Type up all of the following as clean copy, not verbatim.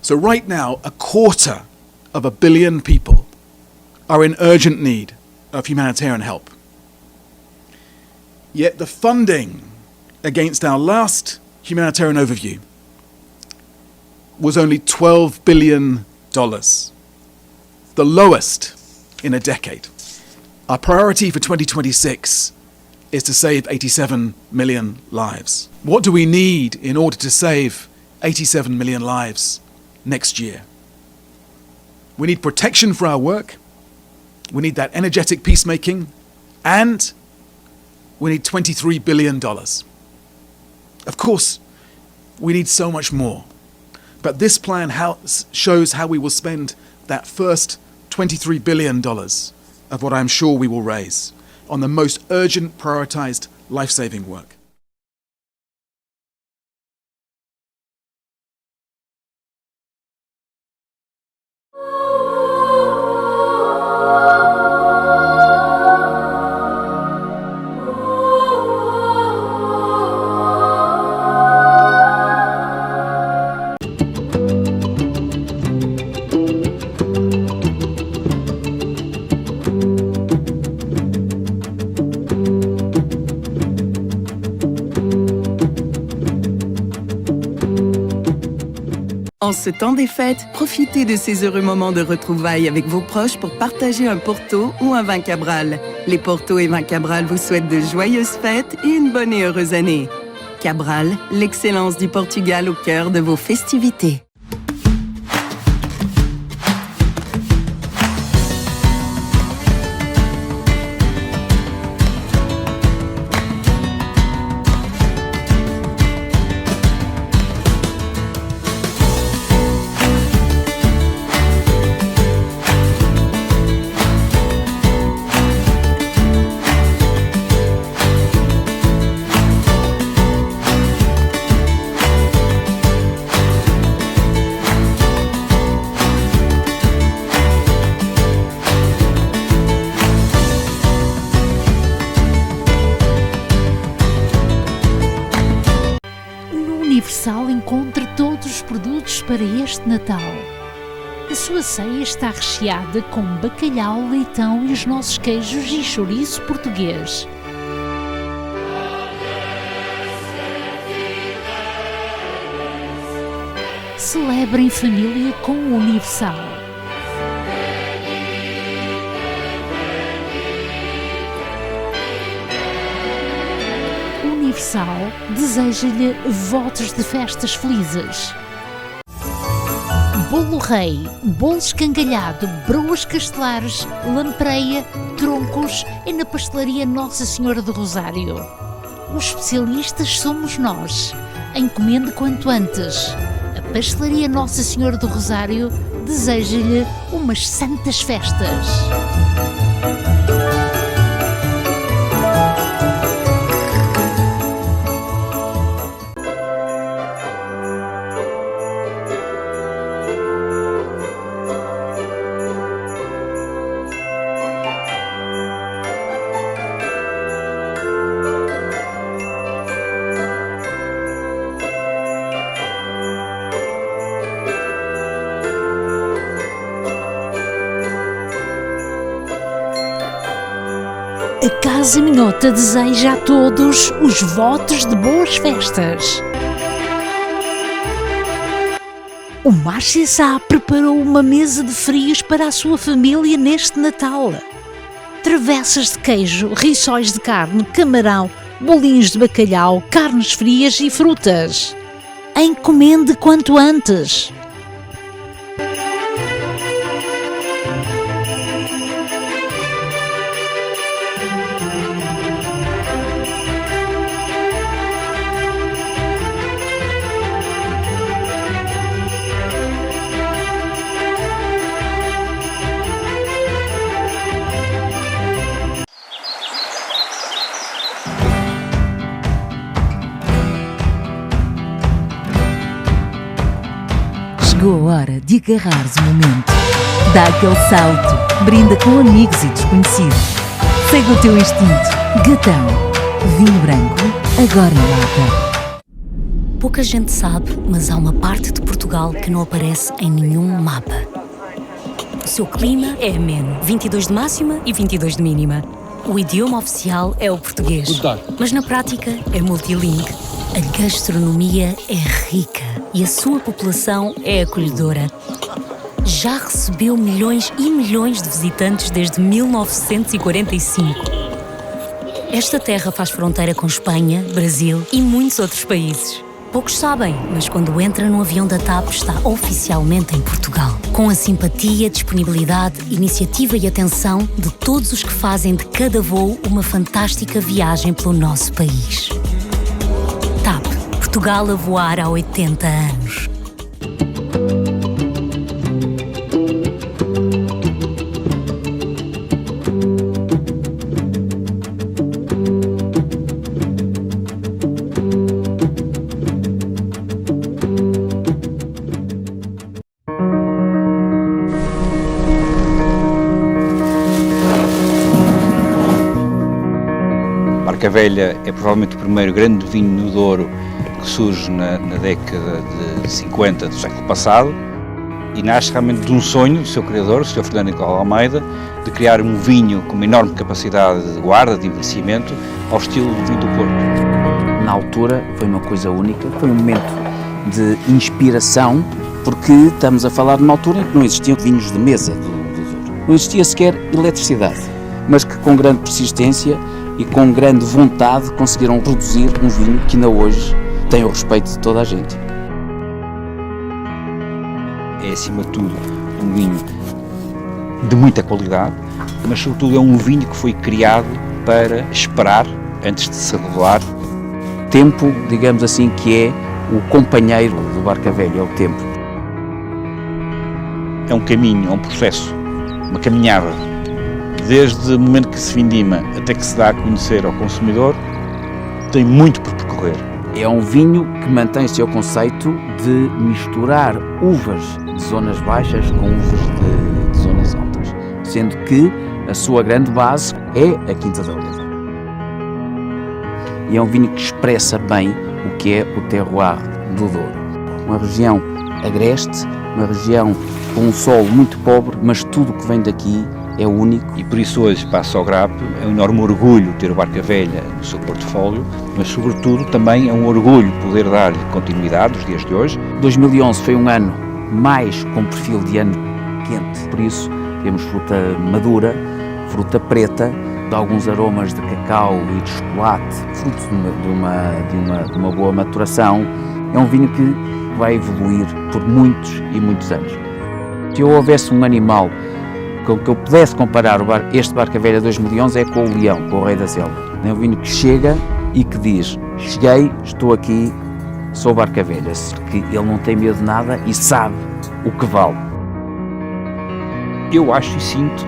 So right now, 250 million people are in urgent need of humanitarian help. Yet the funding against our last humanitarian overview was only $12 billion, the lowest in a decade. Our priority for 2026 is to save 87 million lives. What do we need in order to save 87 million lives next year? We need protection for our work, we need that energetic peacemaking, and we need $23 billion. Of course, we need so much more. But this plan shows how we will spend that first $23 billion of what I'm sure we will raise on the most urgent, prioritized, life-saving work. En ce temps des fêtes, profitez de ces heureux moments de retrouvailles avec vos proches pour partager un Porto ou un vin Cabral. Les Porto et vin Cabral vous souhaitent de joyeuses fêtes et une bonne et heureuse année. Cabral, l'excellence du Portugal au cœur de vos festivités. Universal encontra todos os produtos para este Natal. A sua ceia está recheada com bacalhau, leitão e os nossos queijos e chouriço português. Celebre em família com o Universal. Universal deseja-lhe votos de festas felizes. Bolo rei, bolo escangalhado, broas castelares, lampreia, troncos é na pastelaria Nossa Senhora do Rosário. Os especialistas somos nós. Encomende quanto antes. A pastelaria Nossa Senhora do Rosário deseja-lhe umas santas festas. A Casa Minhota deseja a todos os votos de boas festas. O Marcia Sá preparou uma mesa de frios para a sua família neste Natal. Travessas de queijo, rissóis de carne, camarão, bolinhos de bacalhau, carnes frias e frutas. Encomende quanto antes. Chegou a hora de agarrares o momento. Dá aquele salto, brinda com amigos e desconhecidos. Segue o teu instinto. Gatão, vinho branco, agora em lata. Pouca gente sabe, mas há uma parte de Portugal que não aparece em nenhum mapa. O seu clima é ameno, 22 de máxima e 22 de mínima. O idioma oficial é o português, mas na prática é multilingue. A gastronomia é rica e a sua população é acolhedora. Já recebeu milhões e milhões de visitantes desde 1945. Esta terra faz fronteira com Espanha, Brasil e muitos outros países. Poucos sabem, mas quando entra no avião da TAP está oficialmente em Portugal. Com a simpatia, disponibilidade, iniciativa e atenção de todos os que fazem de cada voo uma fantástica viagem pelo nosso país. TAP, Portugal a voar há 80 anos. Barca Velha é provavelmente o primeiro grande vinho no Douro que surge na década de 50 do século passado e nasce realmente de um sonho do seu criador, o Sr. Fernando Nicolau Almeida, de criar um vinho com uma enorme capacidade de guarda, de envelhecimento, ao estilo do vinho do Porto. Na altura foi uma coisa única, foi um momento de inspiração, porque estamos a falar de uma altura em que não existiam vinhos de mesa do Douro. Não existia sequer eletricidade, mas que com grande persistência e com grande vontade conseguiram produzir um vinho que ainda hoje tem o respeito de toda a gente. É, acima de tudo, um vinho de muita qualidade, mas sobretudo é um vinho que foi criado para esperar antes de se revelar. Tempo, digamos assim, que é o companheiro do Barca Velha, é o tempo. É um caminho, é um processo, uma caminhada. Desde o momento que se vindima até que se dá a conhecer ao consumidor, tem muito por percorrer. É um vinho que mantém o seu conceito de misturar uvas de zonas baixas com uvas de zonas altas, sendo que a sua grande base é a Quinta da Oleda. E é um vinho que expressa bem o que é o terroir do Douro. Uma região agreste, uma região com um solo muito pobre, mas tudo o que vem daqui é único. E por isso hoje, para a Sograp, é um enorme orgulho ter o Barca Velha no seu portfólio, mas sobretudo também é um orgulho poder dar-lhe continuidade nos dias de hoje. 2011 foi um ano mais com perfil de ano quente, por isso temos fruta madura, fruta preta, de alguns aromas de cacau e de chocolate, fruto de uma boa maturação. É um vinho que vai evoluir por muitos e muitos anos. Se eu houvesse um animal com que eu pudesse comparar este Barca Velha 2011 é com o leão, com o rei da selva. É um vinho que chega e que diz: cheguei, estou aqui, sou Barca Velha, que ele não tem medo de nada e sabe o que vale. Eu acho e sinto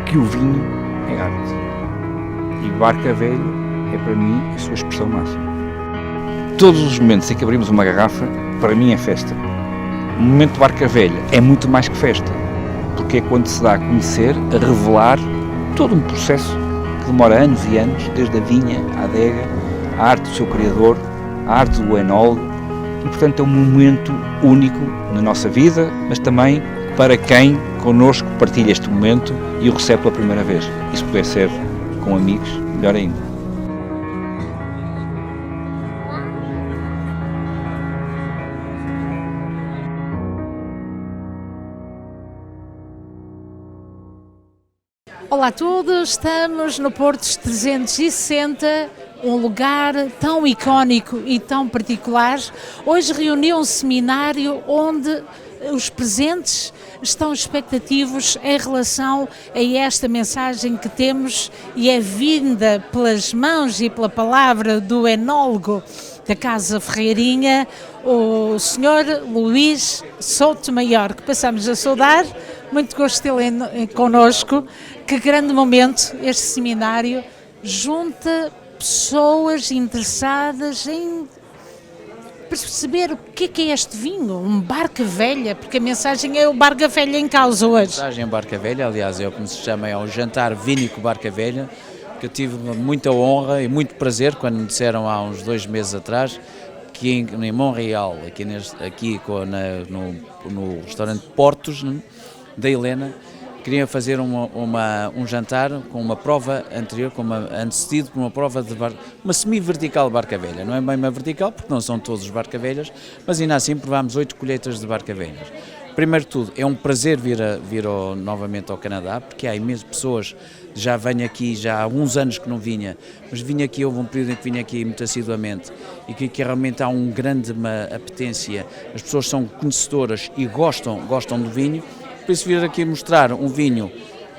que o vinho é arte. E Barca Velha é para mim a sua expressão máxima. Todos os momentos em que abrimos uma garrafa, para mim é festa. O momento de Barca Velha é muito mais que festa, porque é quando se dá a conhecer, a revelar todo um processo que demora anos e anos, desde a vinha, à adega, a arte do seu criador, a arte do enólogo, e portanto é um momento único na nossa vida, mas também para quem connosco partilha este momento e o recebe pela primeira vez. E se puder ser com amigos, melhor ainda. Olá a todos, estamos no Porto 360, um lugar tão icónico e tão particular. Hoje reuniu um seminário onde os presentes estão expectativos em relação a esta mensagem que temos e é vinda pelas mãos e pela palavra do enólogo da Casa Ferreirinha, o Sr. Luís Soutomaior, que passamos a saudar. Muito gosto de tê-lo connosco. Que grande momento este seminário, junta pessoas interessadas em perceber o que é este vinho, um Barca Velha, porque a mensagem é o Barca Velha em causa hoje. A mensagem Barca Velha, aliás, é o que se chama, é um jantar vínico Barca Velha, que eu tive muita honra e muito prazer quando me disseram há uns 2 meses atrás aqui em Montreal, no restaurante Portos, da Helena, queriam fazer um jantar com uma prova anterior, antecedido por uma prova de uma semi-vertical de barca velha. Não é bem uma vertical, porque não são todos os barca velhas, mas ainda assim provámos 8 colheitas de barca velhas. Primeiro de tudo, é um prazer vir novamente ao Canadá, porque há imensas pessoas, já venho aqui, já há uns anos que não vinha, mas vinha aqui, houve um período em que vinha aqui muito assiduamente, e que realmente há uma apetência, as pessoas são conhecedoras e gostam do vinho. Por isso vir aqui mostrar um vinho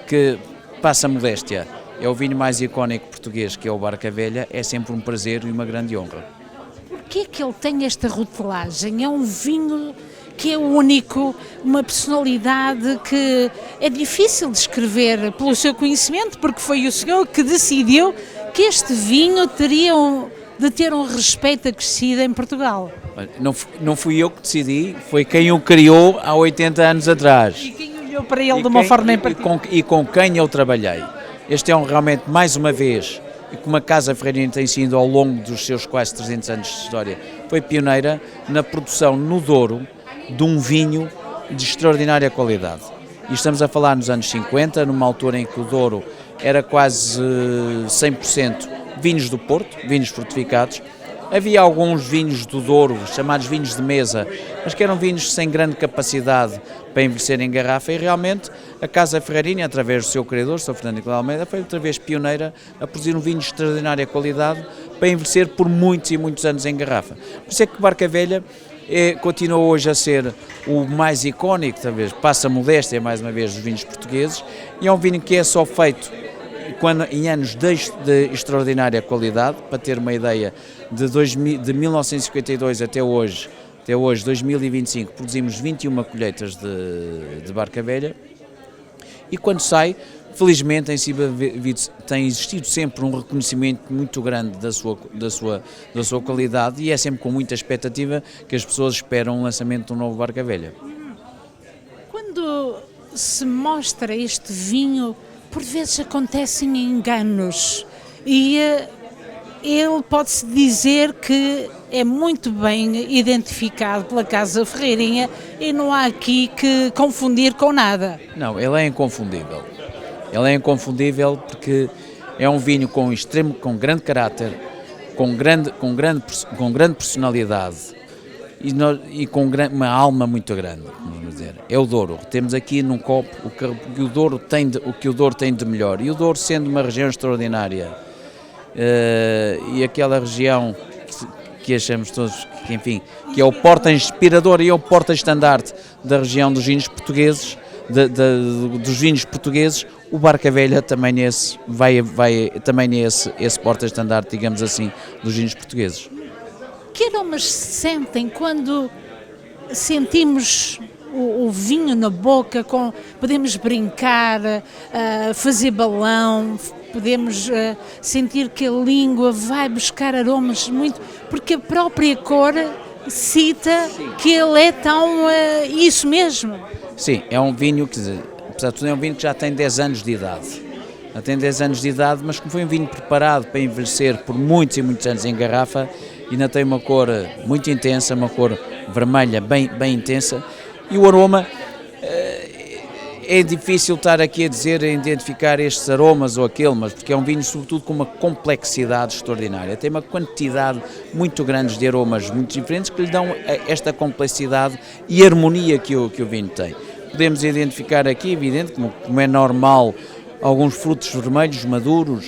que passa a modéstia, é o vinho mais icónico português, que é o Barca Velha, é sempre um prazer e uma grande honra. Porquê que ele tem esta rotelagem? É um vinho que é único, uma personalidade que é difícil de descrever pelo seu conhecimento, porque foi o senhor que decidiu que este vinho teria de ter um respeito acrescido em Portugal. Não fui eu que decidi, foi quem o criou há 80 anos atrás. E quem olhou para ele de uma forma em particular. E com quem eu trabalhei. Este é realmente, mais uma vez, e como a Casa Ferreirina tem sido ao longo dos seus quase 300 anos de história, foi pioneira na produção no Douro de um vinho de extraordinária qualidade. E estamos a falar nos anos 50, numa altura em que o Douro era quase 100% vinhos do Porto, vinhos fortificados. Havia alguns vinhos do Douro, chamados vinhos de mesa, mas que eram vinhos sem grande capacidade para envelhecer em garrafa, e realmente a Casa Ferreirina, através do seu criador, Sr. Fernando Nicolau Almeida, foi outra vez pioneira a produzir um vinho de extraordinária qualidade para envelhecer por muitos e muitos anos em garrafa. Por isso é que Barca Velha continua hoje a ser o mais icónico, talvez, passa a modéstia mais uma vez dos vinhos portugueses, e é um vinho que é só feito em anos de extraordinária qualidade. Para ter uma ideia, de 1952 até hoje, 2025, produzimos 21 colheitas de Barca Velha, e quando sai, felizmente tem existido sempre um reconhecimento muito grande da sua qualidade, e é sempre com muita expectativa que as pessoas esperam o lançamento de um novo Barca Velha. Quando se mostra este vinho, por vezes acontecem enganos, e ele pode-se dizer que é muito bem identificado pela Casa Ferreirinha e não há aqui que confundir com nada. Não, ele é inconfundível. Ele é inconfundível porque é um vinho com grande caráter, com grande personalidade e com uma alma muito grande, vamos dizer. É o Douro. Temos aqui num copo o que o Douro tem de melhor. E o Douro, sendo uma região extraordinária, e aquela região que achamos todos, que é o porta-inspirador e é o porta-estandarte da região dos vinhos portugueses, dos vinhos portugueses, o Barca Velha também é esse porta-estandarte, digamos assim, dos vinhos portugueses. Que aromas se sentem quando sentimos o vinho na boca? Podemos brincar, fazer balão, podemos sentir que a língua vai buscar aromas muito, porque a própria cor cita que ele é tão isso mesmo. Sim, é um vinho que, apesar de tudo, é um vinho que já tem 10 anos de idade. Já tem 10 anos de idade, mas como foi um vinho preparado para envelhecer por muitos e muitos anos em garrafa, ainda tem uma cor muito intensa, uma cor vermelha bem intensa, e o aroma, é difícil estar aqui a identificar estes aromas ou aquele, mas porque é um vinho sobretudo com uma complexidade extraordinária, tem uma quantidade muito grande de aromas muito diferentes que lhe dão esta complexidade e harmonia que o vinho tem. Podemos identificar aqui, evidente, como é normal, alguns frutos vermelhos maduros,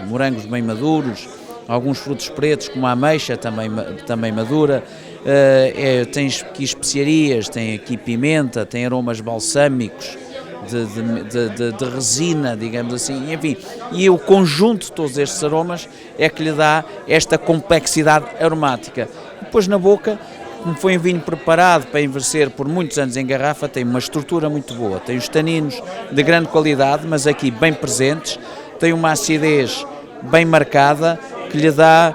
morangos bem maduros, alguns frutos pretos como a ameixa também madura, tem aqui especiarias, tem aqui pimenta, tem aromas balsâmicos, de resina, digamos assim, enfim, e o conjunto de todos estes aromas é que lhe dá esta complexidade aromática. Depois na boca, como foi um vinho preparado para envelhecer por muitos anos em garrafa, tem uma estrutura muito boa, tem os taninos de grande qualidade, mas aqui bem presentes, tem uma acidez bem marcada, que lhe dá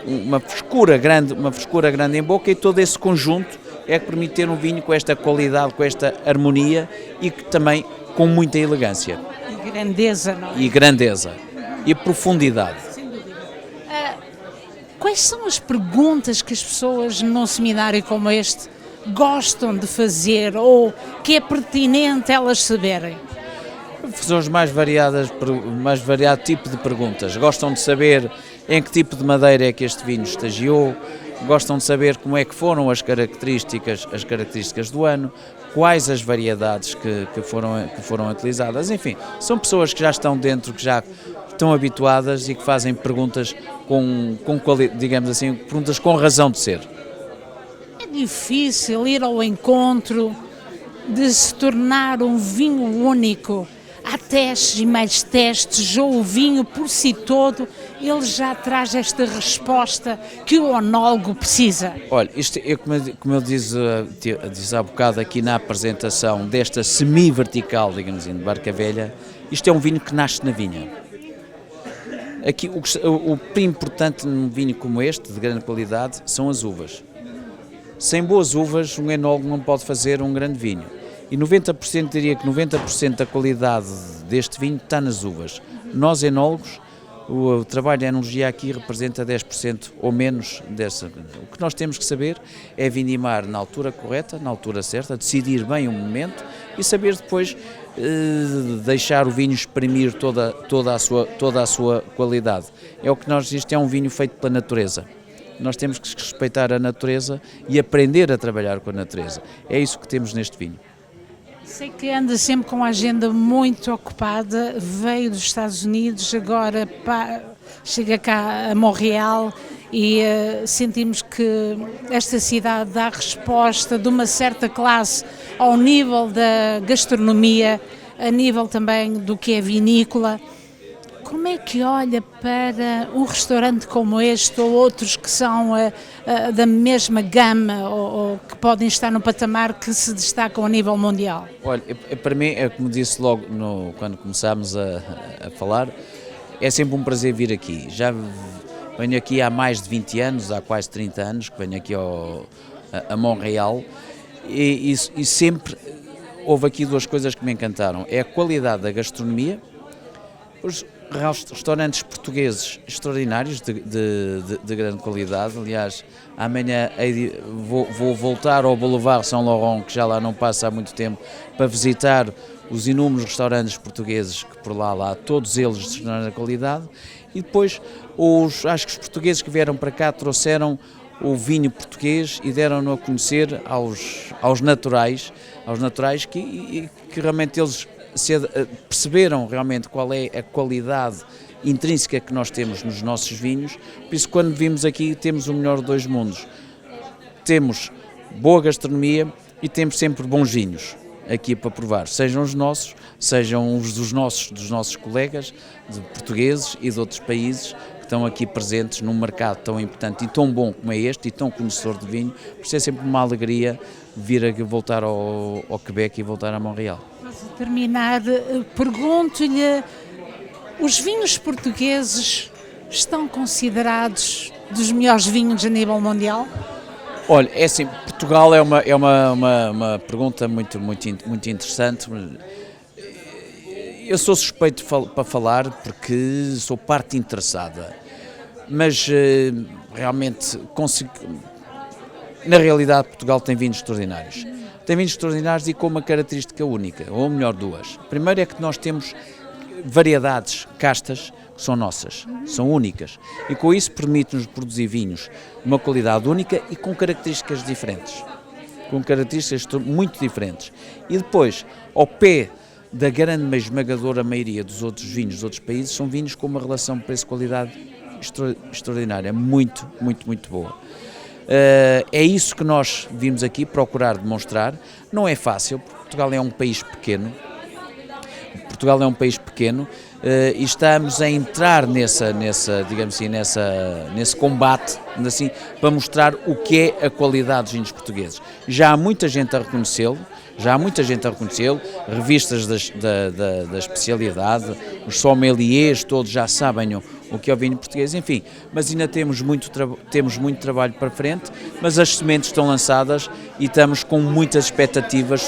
uma frescura grande em boca, e todo esse conjunto é que permite ter um vinho com esta qualidade, com esta harmonia e que também com muita elegância. E grandeza, não é? E grandeza. E profundidade. Sem dúvida. Quais são as perguntas que as pessoas num seminário como este gostam de fazer ou que é pertinente elas saberem? Fazemos mais variado tipo de perguntas. Gostam de saber em que tipo de madeira é que este vinho estagiou, gostam de saber como é que foram as características do ano, quais as variedades que foram utilizadas. Enfim, são pessoas que já estão dentro, que já estão habituadas e que fazem perguntas digamos assim, perguntas com razão de ser. É difícil ir ao encontro de se tornar um vinho único. Há testes e mais testes, ou o vinho por si todo, ele já traz esta resposta que o onólogo precisa. Olha, isto é como eu disse há bocado aqui na apresentação desta semi-vertical, digamos assim, de Barca Velha, isto é um vinho que nasce na vinha. Aqui o importante num vinho como este, de grande qualidade, são as uvas. Sem boas uvas, um enólogo não pode fazer um grande vinho. E 90%, diria que 90% da qualidade deste vinho está nas uvas. Nós, enólogos, o trabalho de enologia aqui representa 10% ou menos dessa. O que nós temos que saber é vindimar na altura correta, na altura certa, decidir bem o momento e saber depois deixar o vinho exprimir toda a sua qualidade. É o que isto é um vinho feito pela natureza. Nós temos que respeitar a natureza e aprender a trabalhar com a natureza. É isso que temos neste vinho. Sei que anda sempre com a agenda muito ocupada, veio dos Estados Unidos, agora chega cá a Montreal e sentimos que esta cidade dá resposta de uma certa classe ao nível da gastronomia, a nível também do que é vinícola. Como é que olha para um restaurante como este ou outros que são da mesma gama ou que podem estar no patamar que se destacam a nível mundial? Olha, para mim, é como disse logo quando começámos a falar, é sempre um prazer vir aqui. Já venho aqui há mais de 20 anos, há quase 30 anos que venho aqui a Montreal e sempre houve aqui duas coisas que me encantaram. É a qualidade da gastronomia, os restaurantes portugueses extraordinários de grande qualidade. Aliás, amanhã vou voltar ao Boulevard São Laurent, que já lá não passa há muito tempo, para visitar os inúmeros restaurantes portugueses que por lá todos eles de extraordinária qualidade. E depois, acho que os portugueses que vieram para cá trouxeram o vinho português e deram-no a conhecer aos naturais que realmente eles perceberam realmente qual é a qualidade intrínseca que nós temos nos nossos vinhos. Por isso, quando vimos aqui, temos o melhor de dois mundos. Temos boa gastronomia e temos sempre bons vinhos aqui para provar, sejam os nossos, sejam os dos nossos colegas de portugueses e de outros países que estão aqui presentes num mercado tão importante e tão bom como é este e tão conhecedor de vinho. Por isso é sempre uma alegria voltar ao Quebec e voltar a Montreal. Para terminar, pergunto-lhe, os vinhos portugueses estão considerados dos melhores vinhos a nível mundial? Olha, é assim, Portugal é uma pergunta muito interessante. Eu sou suspeito para falar porque sou parte interessada, mas realmente na realidade Portugal tem vinhos extraordinários. Tem vinhos extraordinários e com uma característica única, ou melhor duas. Primeiro é que nós temos variedades, castas, que são nossas, são únicas. E com isso permite-nos produzir vinhos de uma qualidade única e com características diferentes. Com características muito diferentes. E depois, ao pé da grande esmagadora maioria dos outros vinhos dos outros países, são vinhos com uma relação preço-qualidade extraordinária, muito boa. É isso que nós vimos aqui procurar demonstrar. Não é fácil, porque Portugal é um país pequeno. E estamos a entrar nesse combate, assim, para mostrar o que é a qualidade dos vinhos portugueses. Já há muita gente a reconhecê-lo, revistas da especialidade, os sommeliers todos já sabem o que é o vinho português, enfim, mas ainda temos muito trabalho para frente, mas as sementes estão lançadas e estamos com muitas expectativas,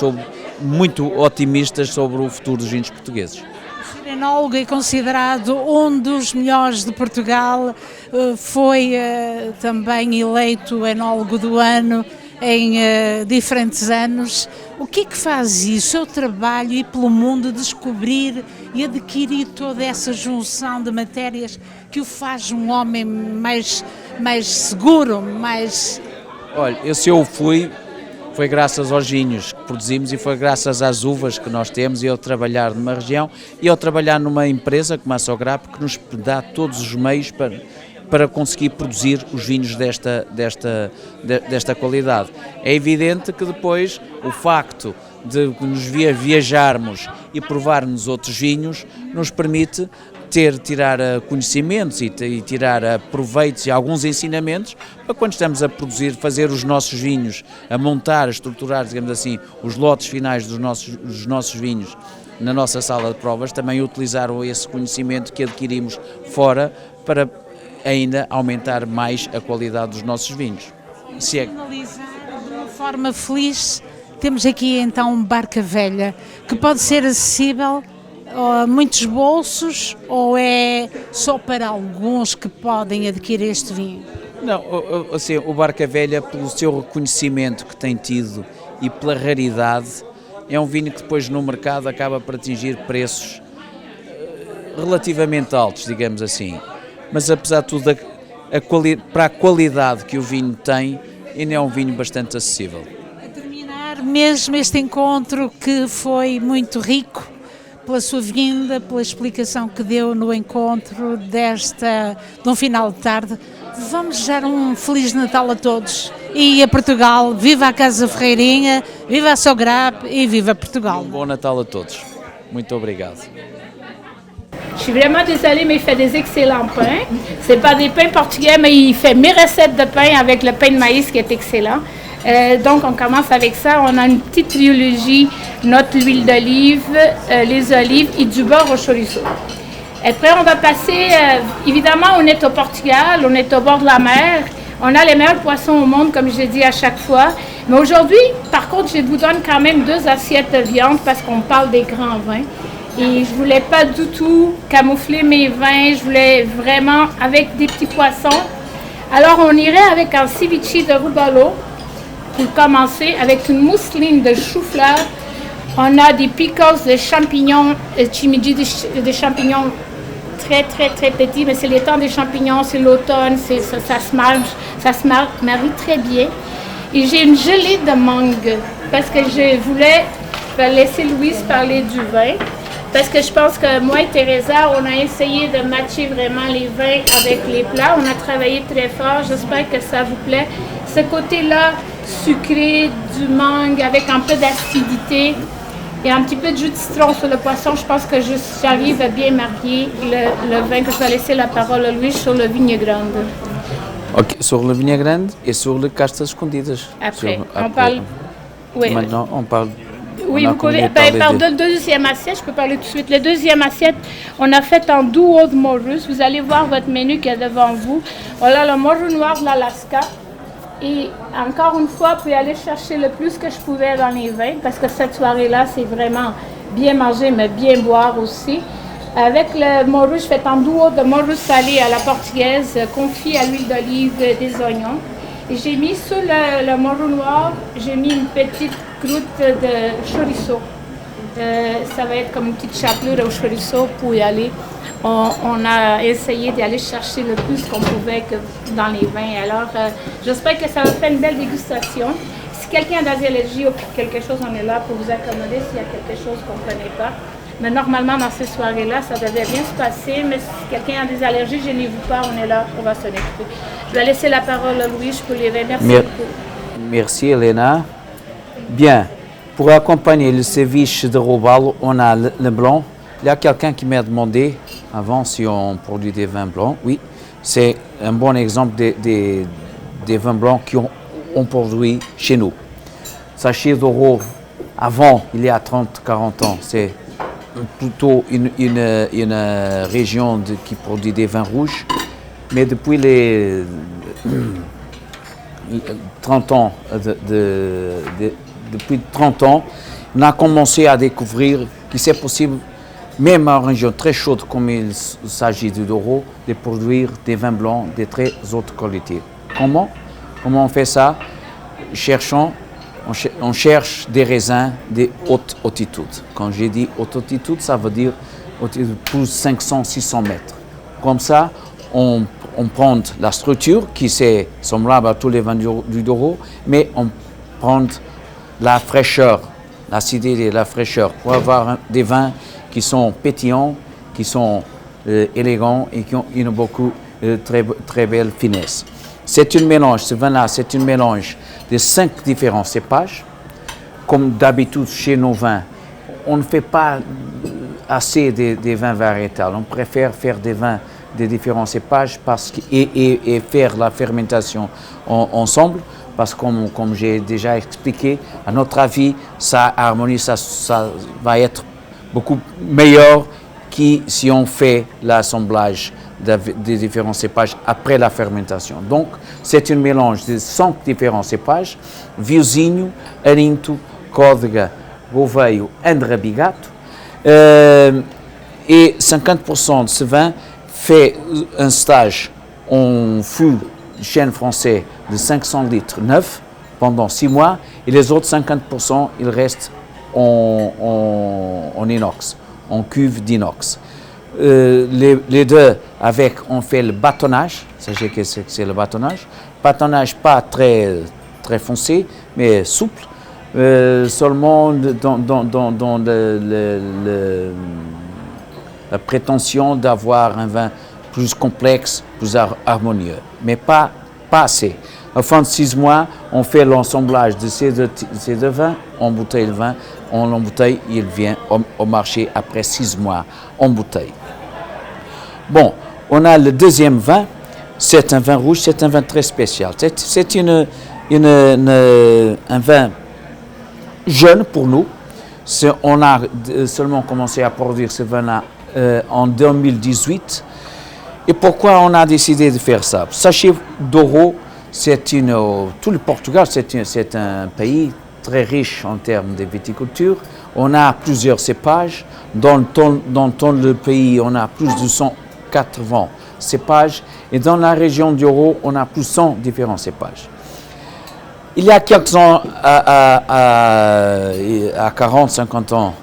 muito otimistas sobre o futuro dos vinhos portugueses. O senhor enólogo é considerado um dos melhores de Portugal, foi também eleito enólogo do ano em diferentes anos. O que é que faz isso, o seu trabalho, ir pelo mundo, descobrir e adquirir toda essa junção de matérias que o faz um homem mais seguro, mais... Olha, se eu fui, foi graças aos vinhos que produzimos e foi graças às uvas que nós temos e ao trabalhar numa região e ao trabalhar numa empresa como a Sograp que nos dá todos os meios para conseguir produzir os vinhos desta qualidade. É evidente que depois o facto de nos viajarmos e provarmos outros vinhos nos permite tirar conhecimentos e tirar proveitos e alguns ensinamentos para quando estamos a produzir, fazer os nossos vinhos, a montar, a estruturar, digamos assim, os lotes finais dos nossos vinhos na nossa sala de provas, também utilizaram esse conhecimento que adquirimos fora para ainda aumentar mais a qualidade dos nossos vinhos. Se é... Finalizar de uma forma feliz, temos aqui então Barca Velha, que pode ser acessível a muitos bolsos ou é só para alguns que podem adquirir este vinho? Não, assim, o Barca Velha, pelo seu reconhecimento que tem tido e pela raridade, é um vinho que depois no mercado acaba por atingir preços relativamente altos, digamos assim. Mas apesar de tudo, para a qualidade que o vinho tem, ainda é um vinho bastante acessível. A terminar mesmo este encontro que foi muito rico, pela sua vinda, pela explicação que deu no encontro de um final de tarde. Vamos desejar um Feliz Natal a todos e a Portugal. Viva a Casa Ferreirinha, viva a Sograp e viva Portugal. Um bom Natal a todos. Muito obrigado. Je suis vraiment désolée, mais il fait des excellents pains. Ce n'est pas des pains portugais, mais il fait mes recettes de pain avec le pain de maïs qui est excellent. Donc, on commence avec ça. On a une petite trilogie, notre huile d'olive, les olives et du beurre au chorizo. Après, on va passer, évidemment, on est au Portugal, on est au bord de la mer. On a les meilleurs poissons au monde, comme je dis à chaque fois. Mais aujourd'hui, par contre, je vous donne quand même 2 assiettes de viande parce qu'on parle des grands vins. Et je voulais pas du tout camoufler mes vins, je voulais vraiment avec des petits poissons. Alors on irait avec un ceviche de robalo pour commencer, avec une mousseline de chou-fleur. On a des pickles de champignons, chimichurri des champignons très petits, mais c'est le temps des champignons, c'est l'automne, ça se marie très bien. Et j'ai une gelée de mangue parce que je voulais laisser Louise parler du vin. Parce que je pense que moi et Teresa, on a essayé de matcher vraiment les vins avec les plats. On a travaillé très fort. J'espère que ça vous plaît. Ce côté-là, sucré, du mangue, avec un peu d'acidité et un petit peu de jus de citron sur le poisson, je pense que j'arrive à bien marier le vin, que je vais laisser la parole à Louis sur le Vigne Grande. Ok, sur le Vigne Grande et sur le Castas Escondidas. Après, on parle... Oui. Maintenant, on parle... Oui, vous pouvez. Pardon, deuxième assiette, je peux parler tout de suite. La deuxième assiette, on a fait un duo de morus. Vous allez voir votre menu qui est devant vous. On a le morue noir de l'Alaska. Et encore une fois, vous pouvez aller chercher le plus que je pouvais dans les vins, parce que cette soirée-là, c'est vraiment bien manger, mais bien boire aussi. Avec le morue, je fais un duo de morue salé à la portugaise, confit à l'huile d'olive, des oignons. Et j'ai mis sur le morue noir, j'ai mis une petite croûte de chorizo. Ça va être comme une petite chapelure au chorizo pour y aller. On a essayé d'aller chercher le plus qu'on pouvait dans les vins. Alors, j'espère que ça va faire une belle dégustation. Si quelqu'un a des allergies ou quelque chose, on est là pour vous accommoder s'il y a quelque chose qu'on ne connaît pas. Mais normalement, dans ces soirées-là, ça devait bien se passer. Mais si quelqu'un a des allergies, gênez-vous pas, on est là, on va s'en occuper. Je vais laisser la parole à Louis pour les vins. Merci beaucoup. Merci, Helena. Bien, pour accompagner le ceviche de robalo, on a le blanc. Il y a quelqu'un qui m'a demandé avant si on produit des vins blancs. Oui, c'est un bon exemple des vins blancs qu'on produit chez nous. Sachez d'Oro, avant, il y a 30-40 ans, c'est plutôt une région qui produit des vins rouges. Mais depuis les 30 ans, depuis 30 ans, on a commencé à découvrir que c'est possible même en région très chaude comme il s'agit du Douro, de produire des vins blancs de très haute qualité. Comment on fait ça? On cherche des raisins de haute altitude. Quand j'ai dit haute altitude, ça veut dire plus 500-600 mètres. Comme ça, on prend la structure qui est semblable à tous les vins du Douro, mais on prend la fraîcheur, l'acidité et la fraîcheur pour avoir des vins qui sont pétillants, qui sont élégants et qui ont une très belle finesse. C'est un mélange, ce vin-là, c'est un mélange de 5 différents cépages. Comme d'habitude chez nos vins, on ne fait pas assez des vins variétals. On préfère faire des vins de différents cépages et faire la fermentation ensemble, parce que comme j'ai déjà expliqué, à notre avis, ça harmonise, ça va être beaucoup meilleur que si on fait l'assemblage des différents cépages après la fermentation. Donc, c'est un mélange de 5 différents cépages: Vinhozinho, Arinto, Códega, Gouveia, Andra Bigato. Et 50% de ce vin fait un stage en fût de chêne français de 500 litres neuf pendant 6 mois, et les autres 50%, ils restent en inox, en cuve d'inox. Les deux, on fait le bâtonnage. Sachez que c'est le bâtonnage. Bâtonnage pas très foncé, mais souple. Seulement dans la prétention d'avoir un vin plus complexe, plus harmonieux, mais pas assez. À la fin de 6 mois, on fait l'assemblage de ces deux vins, on bouteille le vin, on l'embouteille, il vient au marché après 6 mois en bouteille. Bon, on a le deuxième vin, c'est un vin rouge, c'est un vin très spécial. C'est un vin jeune pour nous. On a seulement commencé à produire ce vin-là en 2018. Et pourquoi on a décidé de faire ça? Sachez, Douro, tout le Portugal, c'est un pays très riche en termes de viticulture. On a plusieurs cépages. Dans le pays, on a plus de 180 cépages. Et dans la région du Douro, on a plus de 100 différents cépages. Il y a quelques ans, à 40-50 ans,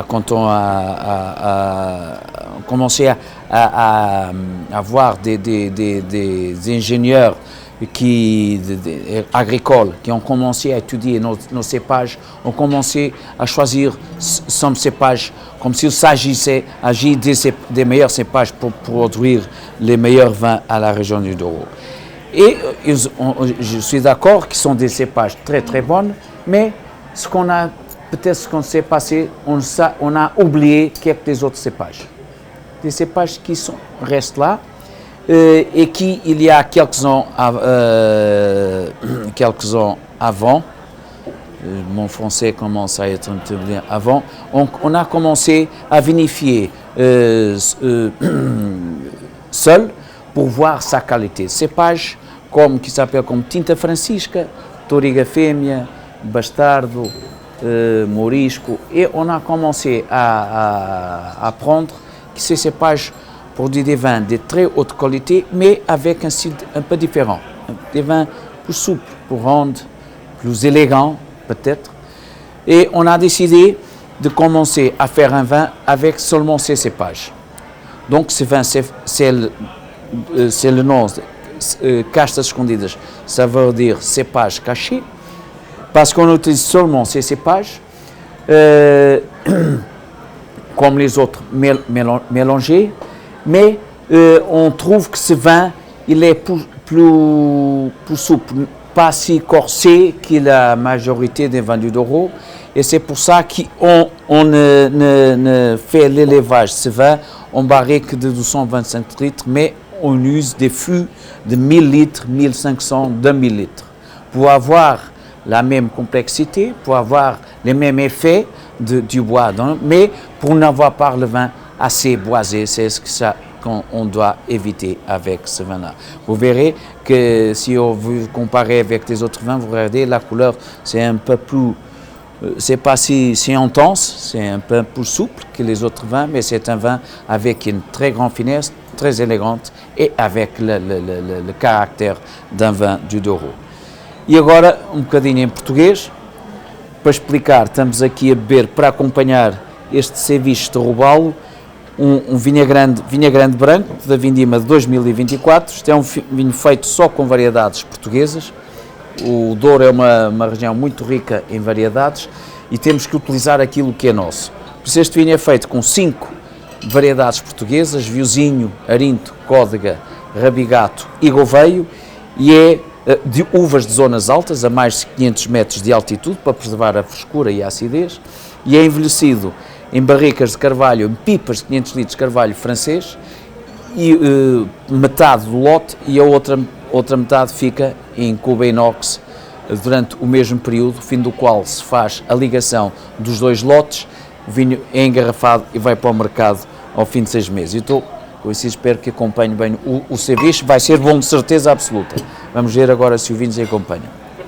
quand on a commencé à avoir des ingénieurs agricoles qui ont commencé à étudier nos cépages, ont commencé à choisir son cépage comme s'il s'agissait des meilleurs cépages pour produire les meilleurs vins à la région du Douro. Et je suis d'accord qu'ils sont des cépages très très bons, mais ce qu'on s'est passé, on a oublié quelques autres cépages. Des cépages qui restent là et qui, il y a quelques ans avant, mon français commence à être un peu bien avant, on a commencé à vinifier seul pour voir sa qualité. Cépages qui s'appellent comme Tinta Francisca, Toriga Fêmea, Bastardo, Morisco, et on a commencé à apprendre que ces cépages produisent des vins de très haute qualité, mais avec un style un peu différent. Des vins plus souples, plus ronds, plus élégants peut-être. Et on a décidé de commencer à faire un vin avec seulement ces cépages. Donc ce vin, c'est le nom, Castas Escondidas, ça veut dire cépage caché, parce qu'on utilise seulement ces cépages, comme les autres mélangés, mais on trouve que ce vin, il est plus souple, pas si corsé que la majorité des vins du Douro, et c'est pour ça qu'on ne fait l'élevage de ce vin en barrique de 225 litres, mais on use des fûts de 1000 litres, 1500, 2000 litres, pour avoir la même complexité, pour avoir les mêmes effets du bois, mais pour n'avoir pas le vin assez boisé. C'est qu'on doit éviter avec ce vin-là. Vous verrez que si on veut comparer avec les autres vins, vous regardez la couleur, c'est un peu plus c'est pas si intense, c'est un peu plus souple que les autres vins, mais c'est un vin avec une très grande finesse, très élégante et avec le caractère d'un vin do Douro. E agora, um bocadinho em português, para explicar, estamos aqui a beber, para acompanhar este ceviche de robalo, um vinho grande branco, da vindima de 2024. Este é um vinho feito só com variedades portuguesas. O Douro é uma região muito rica em variedades e temos que utilizar aquilo que é nosso. Por isso este vinho é feito com 5 variedades portuguesas, Viozinho, Arinto, Códega, Rabigato e Gouveio, e é de uvas de zonas altas, a mais de 500 metros de altitude, para preservar a frescura e a acidez, e é envelhecido em barricas de carvalho, em pipas de 500 litros de carvalho francês, e metade do lote e a outra metade fica em cuba inox durante o mesmo período, fim do qual se faz a ligação dos 2 lotes, o vinho é engarrafado e vai para o mercado ao fim de 6 meses. Eu com isso espero que acompanhe bem o ceviche, vai ser bom de certeza absoluta. Vamos ver agora se o vinho se acompanha.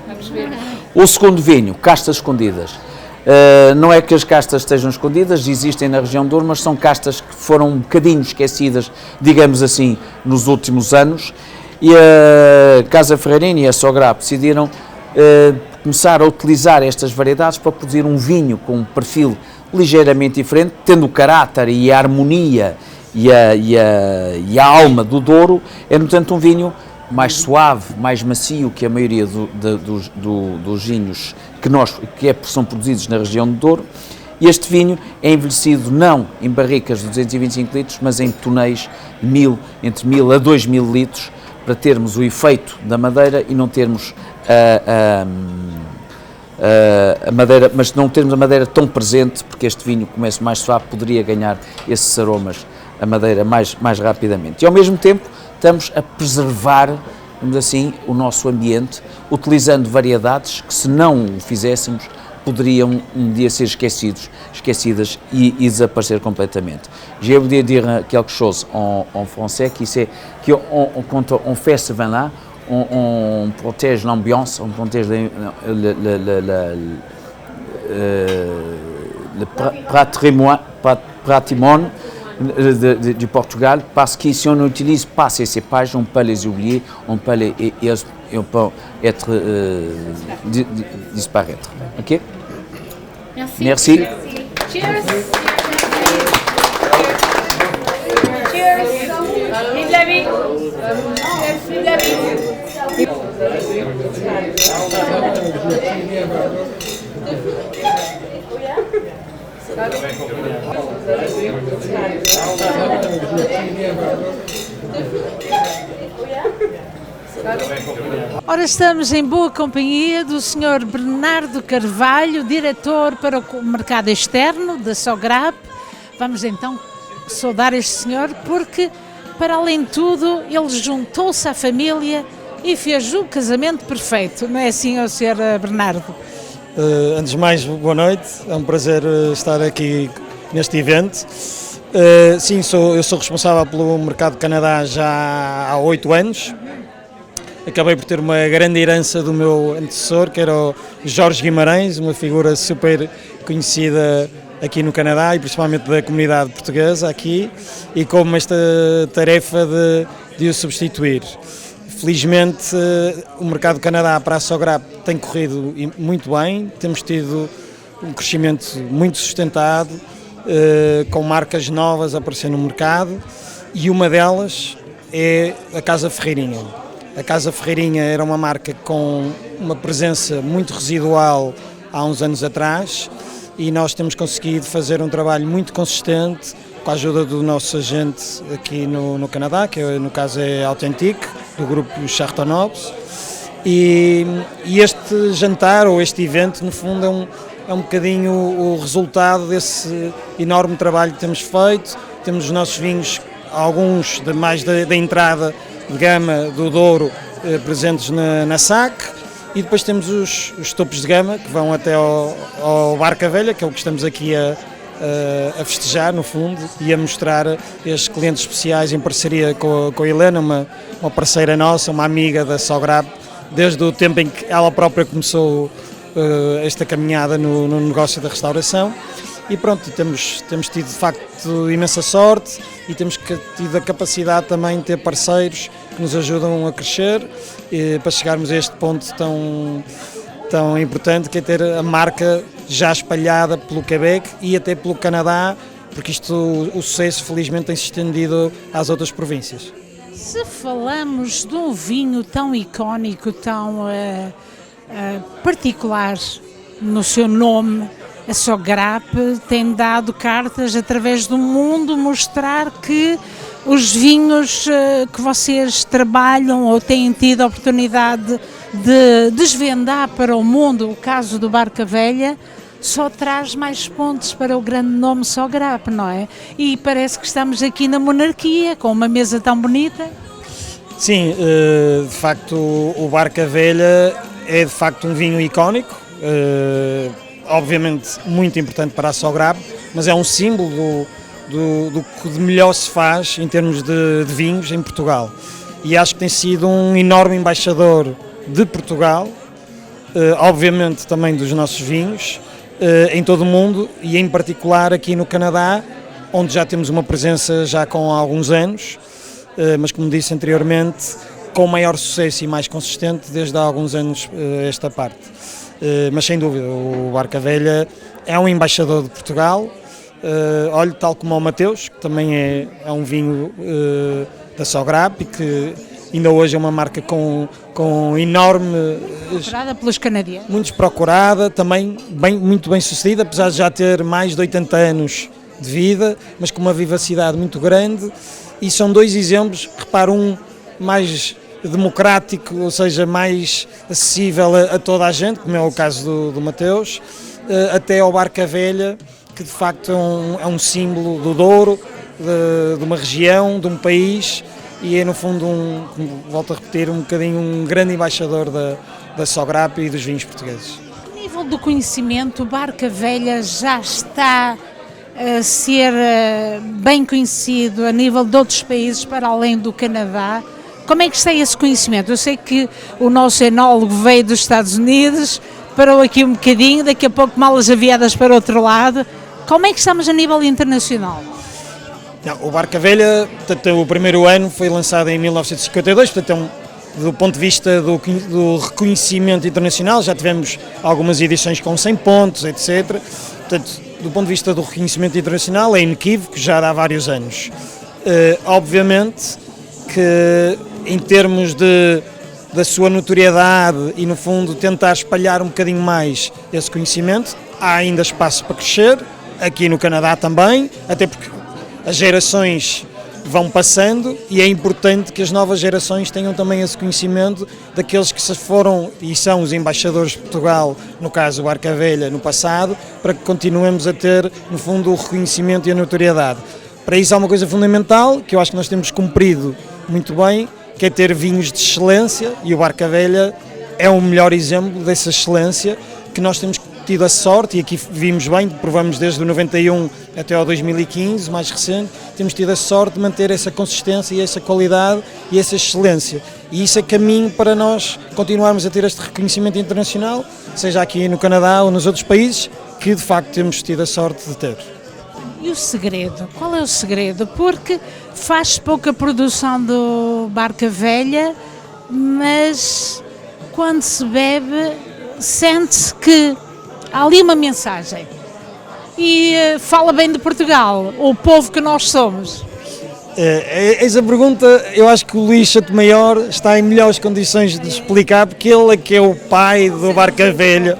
Vamos ver. O segundo vinho, castas escondidas. Não é que as castas estejam escondidas, existem na região do Douro, mas são castas que foram um bocadinho esquecidas, digamos assim, nos últimos anos, e a Casa Ferreirinha e a Sograp decidiram começar a utilizar estas variedades para produzir um vinho com um perfil ligeiramente diferente, tendo o caráter e a harmonia e a alma do Douro. É, no entanto, um vinho mais suave, mais macio que a maioria dos vinhos que são produzidos na região do Douro. E este vinho é envelhecido não em barricas de 225 litros, mas em tonéis de entre 1000 a 2000 litros, para termos o efeito da madeira e não termos a madeira, mas não termos a madeira tão presente, porque este vinho, começa mais suave, poderia ganhar esses aromas, a madeira, mais rapidamente. E ao mesmo tempo estamos a preservar, digamos assim, o nosso ambiente, utilizando variedades que, se não o fizéssemos, poderiam um dia ser esquecidas e desaparecer complètement. Je voudrais dire quelque chose en français, qui c'est quand on fait ce vin-là, on protège l'ambiance, on protège le patrimoine du Portugal, parce que si on n'utilise pas ces cépages, on peut les oublier, on peut disparaître. Ok? Merci. Merci. Cheers. Cheers. Vive la vie. Vive la vie. Ora, estamos em boa companhia do Sr. Bernardo Carvalho, diretor para o mercado externo da Sograp. Vamos então saudar este senhor, porque, para além de tudo, ele juntou-se à família e fez o casamento perfeito. Não é assim, Sr. Bernardo? Antes de mais, boa noite. É um prazer estar aqui neste evento. Sim, eu sou responsável pelo mercado do Canadá já há 8 anos. Acabei por ter uma grande herança do meu antecessor, que era o Jorge Guimarães, uma figura super conhecida aqui no Canadá e principalmente da comunidade portuguesa aqui, e como esta tarefa de o substituir. Felizmente o mercado do Canadá para a Sograp tem corrido muito bem, temos tido um crescimento muito sustentado, com marcas novas a aparecer no mercado, e uma delas é a Casa Ferreirinha. A Casa Ferreirinha era uma marca com uma presença muito residual há uns anos atrás, e nós temos conseguido fazer um trabalho muito consistente com a ajuda do nosso agente aqui no Canadá, que no caso é Authentic, do grupo Chartonobs, e este jantar ou este evento no fundo é um bocadinho o resultado desse enorme trabalho que temos feito. Temos os nossos vinhos, alguns mais da entrada de gama do Douro, presentes na SAC, e depois temos os topos de gama que vão até ao Barca Velha, que é o que estamos aqui a festejar no fundo e a mostrar estes clientes especiais em parceria com a Helena, uma parceira nossa, uma amiga da Sograp, desde o tempo em que ela própria começou esta caminhada no negócio da restauração. E pronto, temos tido de facto imensa sorte e temos tido a capacidade também de ter parceiros que nos ajudam a crescer para chegarmos a este ponto tão importante, que é ter a marca já espalhada pelo Quebec e até pelo Canadá, porque o sucesso felizmente tem se estendido às outras províncias. Se falamos de um vinho tão icónico, tão particular no seu nome, a Sograp tem dado cartas através do mundo mostrar que os vinhos que vocês trabalham ou têm tido a oportunidade de desvendar para o mundo, o caso do Barca Velha, só traz mais pontos para o grande nome Sograp, não é? E parece que estamos aqui na monarquia, com uma mesa tão bonita. Sim, de facto o Barca Velha é de facto um vinho icónico, obviamente muito importante para a Sograp, mas é um símbolo do que de melhor se faz em termos de vinhos em Portugal. E acho que tem sido um enorme embaixador de Portugal, obviamente também dos nossos vinhos, em todo o mundo e em particular aqui no Canadá, onde já temos uma presença já com alguns anos, mas como disse anteriormente, com maior sucesso e mais consistente desde há alguns anos esta parte. Mas sem dúvida, o Barca Velha é um embaixador de Portugal, olha, tal como o Mateus, que também é um vinho da Sograp e que ainda hoje é uma marca com enorme... Procurada pelos canadianos. Muito procurada, também muito bem sucedida, apesar de já ter mais de 80 anos de vida, mas com uma vivacidade muito grande. E são dois exemplos, repara, um mais democrático, ou seja, mais acessível a toda a gente, como é o caso do Mateus, até ao Barca Velha, que de facto é um símbolo do Douro, de uma região, de um país, e é no fundo, volto a repetir, um bocadinho um grande embaixador da Sograp e dos vinhos portugueses. A nível do conhecimento, o Barca Velha já está a ser bem conhecido a nível de outros países para além do Canadá. Como é que está esse conhecimento? Eu sei que o nosso enólogo veio dos Estados Unidos, parou aqui um bocadinho, daqui a pouco malas aviadas para o outro lado. Como é que estamos a nível internacional? Não, o Barca Velha, portanto, o primeiro ano foi lançado em 1952, portanto, do ponto de vista do reconhecimento internacional, já tivemos algumas edições com 100 pontos, etc. Portanto, do ponto de vista do reconhecimento internacional, é inequívoco, já há vários anos. Obviamente que, em termos da sua notoriedade e, no fundo, tentar espalhar um bocadinho mais esse conhecimento, há ainda espaço para crescer, aqui no Canadá também, até porque as gerações vão passando e é importante que as novas gerações tenham também esse conhecimento daqueles que se foram e são os embaixadores de Portugal, no caso o Barca Velha, no passado, para que continuemos a ter, no fundo, o reconhecimento e a notoriedade. Para isso há uma coisa fundamental, que eu acho que nós temos cumprido muito bem, que é ter vinhos de excelência, e o Barca Velha é o melhor exemplo dessa excelência, que nós temos tido a sorte, e aqui vimos bem, provamos desde o 91 até ao 2015, mais recente, temos tido a sorte de manter essa consistência e essa qualidade e essa excelência. E isso é caminho para nós continuarmos a ter este reconhecimento internacional, seja aqui no Canadá ou nos outros países, que de facto temos tido a sorte de ter. E o segredo? Qual é o segredo? Porque faz pouca produção do Barca Velha, mas quando se bebe, sente-se que há ali uma mensagem e fala bem de Portugal, o povo que nós somos. Essa pergunta, eu acho que o Luís Sotomayor está em melhores condições de explicar, porque ele é que é o pai do Barca Velha.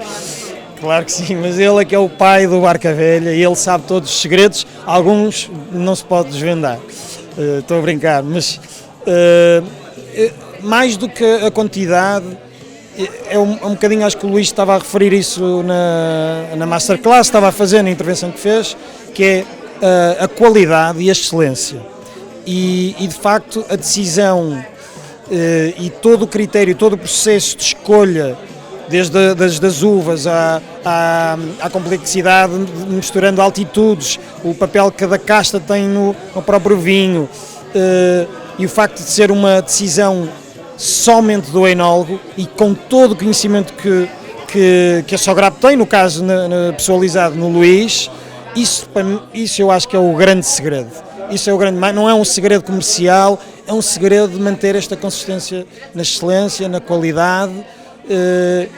Claro que sim, mas ele é que é o pai do Barca Velha e ele sabe todos os segredos, alguns não se pode desvendar. Estou a brincar, mas mais do que a quantidade, é um bocadinho, acho que o Luís estava a referir isso na masterclass, estava a fazer na intervenção que fez, que é a qualidade e a excelência. E de facto a decisão e todo o critério, todo o processo de escolha, desde das uvas à complexidade, misturando altitudes, o papel que cada casta tem no próprio vinho, e o facto de ser uma decisão somente do enólogo e com todo o conhecimento que que a Sograp tem, no caso pessoalizado no Luís, isso eu acho que é o grande segredo. Isso é o grande, não é um segredo comercial, é um segredo de manter esta consistência na excelência, na qualidade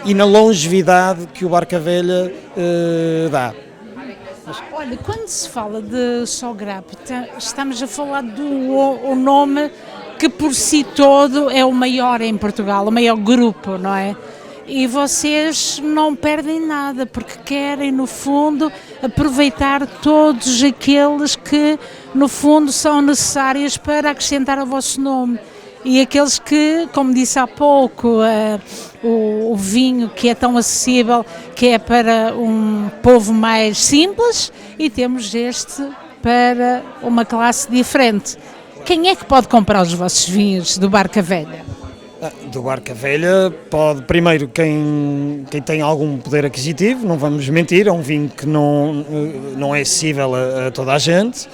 e na longevidade que o Barca Velha dá. Olha, quando se fala de Sograp, estamos a falar do nome que por si todo é o maior em Portugal, o maior grupo, não é? E vocês não perdem nada, porque querem, no fundo, aproveitar todos aqueles que, no fundo, são necessários para acrescentar o vosso nome. E aqueles que, como disse há pouco, o vinho que é tão acessível, que é para um povo mais simples, e temos este para uma classe diferente. Quem é que pode comprar os vossos vinhos do Barca Velha? Do Barca Velha pode, primeiro, quem tem algum poder aquisitivo, não vamos mentir, é um vinho que não é acessível a toda a gente,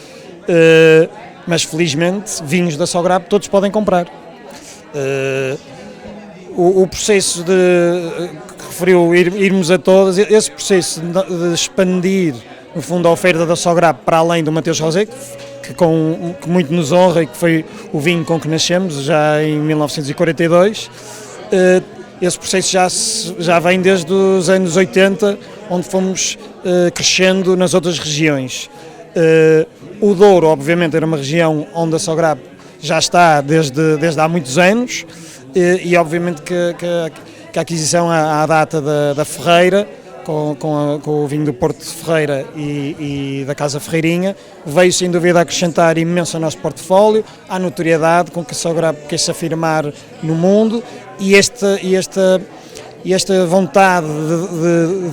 mas felizmente vinhos da Sograp todos podem comprar. O processo que referiu, irmos a todas, esse processo de expandir, no fundo, a oferta da Sograp para além do Mateus Rosé, que muito nos honra e que foi o vinho com que nascemos já em 1942. Esse processo já vem desde os anos 80, onde fomos crescendo nas outras regiões. O Douro, obviamente, era uma região onde a Sograp já está desde há muitos anos e obviamente que a aquisição à data da Ferreira, com o vinho do Porto de Ferreira e da Casa Ferreirinha, veio sem dúvida a acrescentar imenso ao nosso portfólio, à notoriedade com que a Sograp quer se afirmar no mundo e esta vontade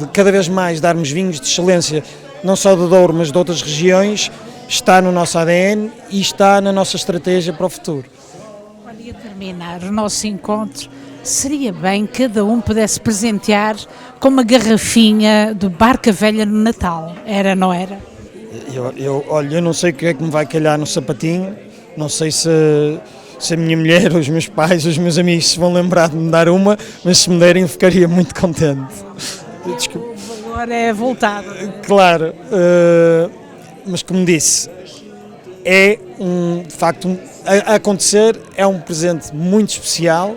de cada vez mais darmos vinhos de excelência, não só do Douro, mas de outras regiões, está no nosso ADN e está na nossa estratégia para o futuro. Para terminar o nosso encontro, seria bem que cada um pudesse presentear com uma garrafinha do Barca Velha no Natal, era, não era? Olha, eu não sei o que é que me vai calhar no sapatinho, não sei se a minha mulher, os meus pais, os meus amigos se vão lembrar de me dar uma, mas se me derem ficaria muito contente. Desculpa. O valor é voltado. Claro, mas como disse, é de facto a acontecer, é um presente muito especial,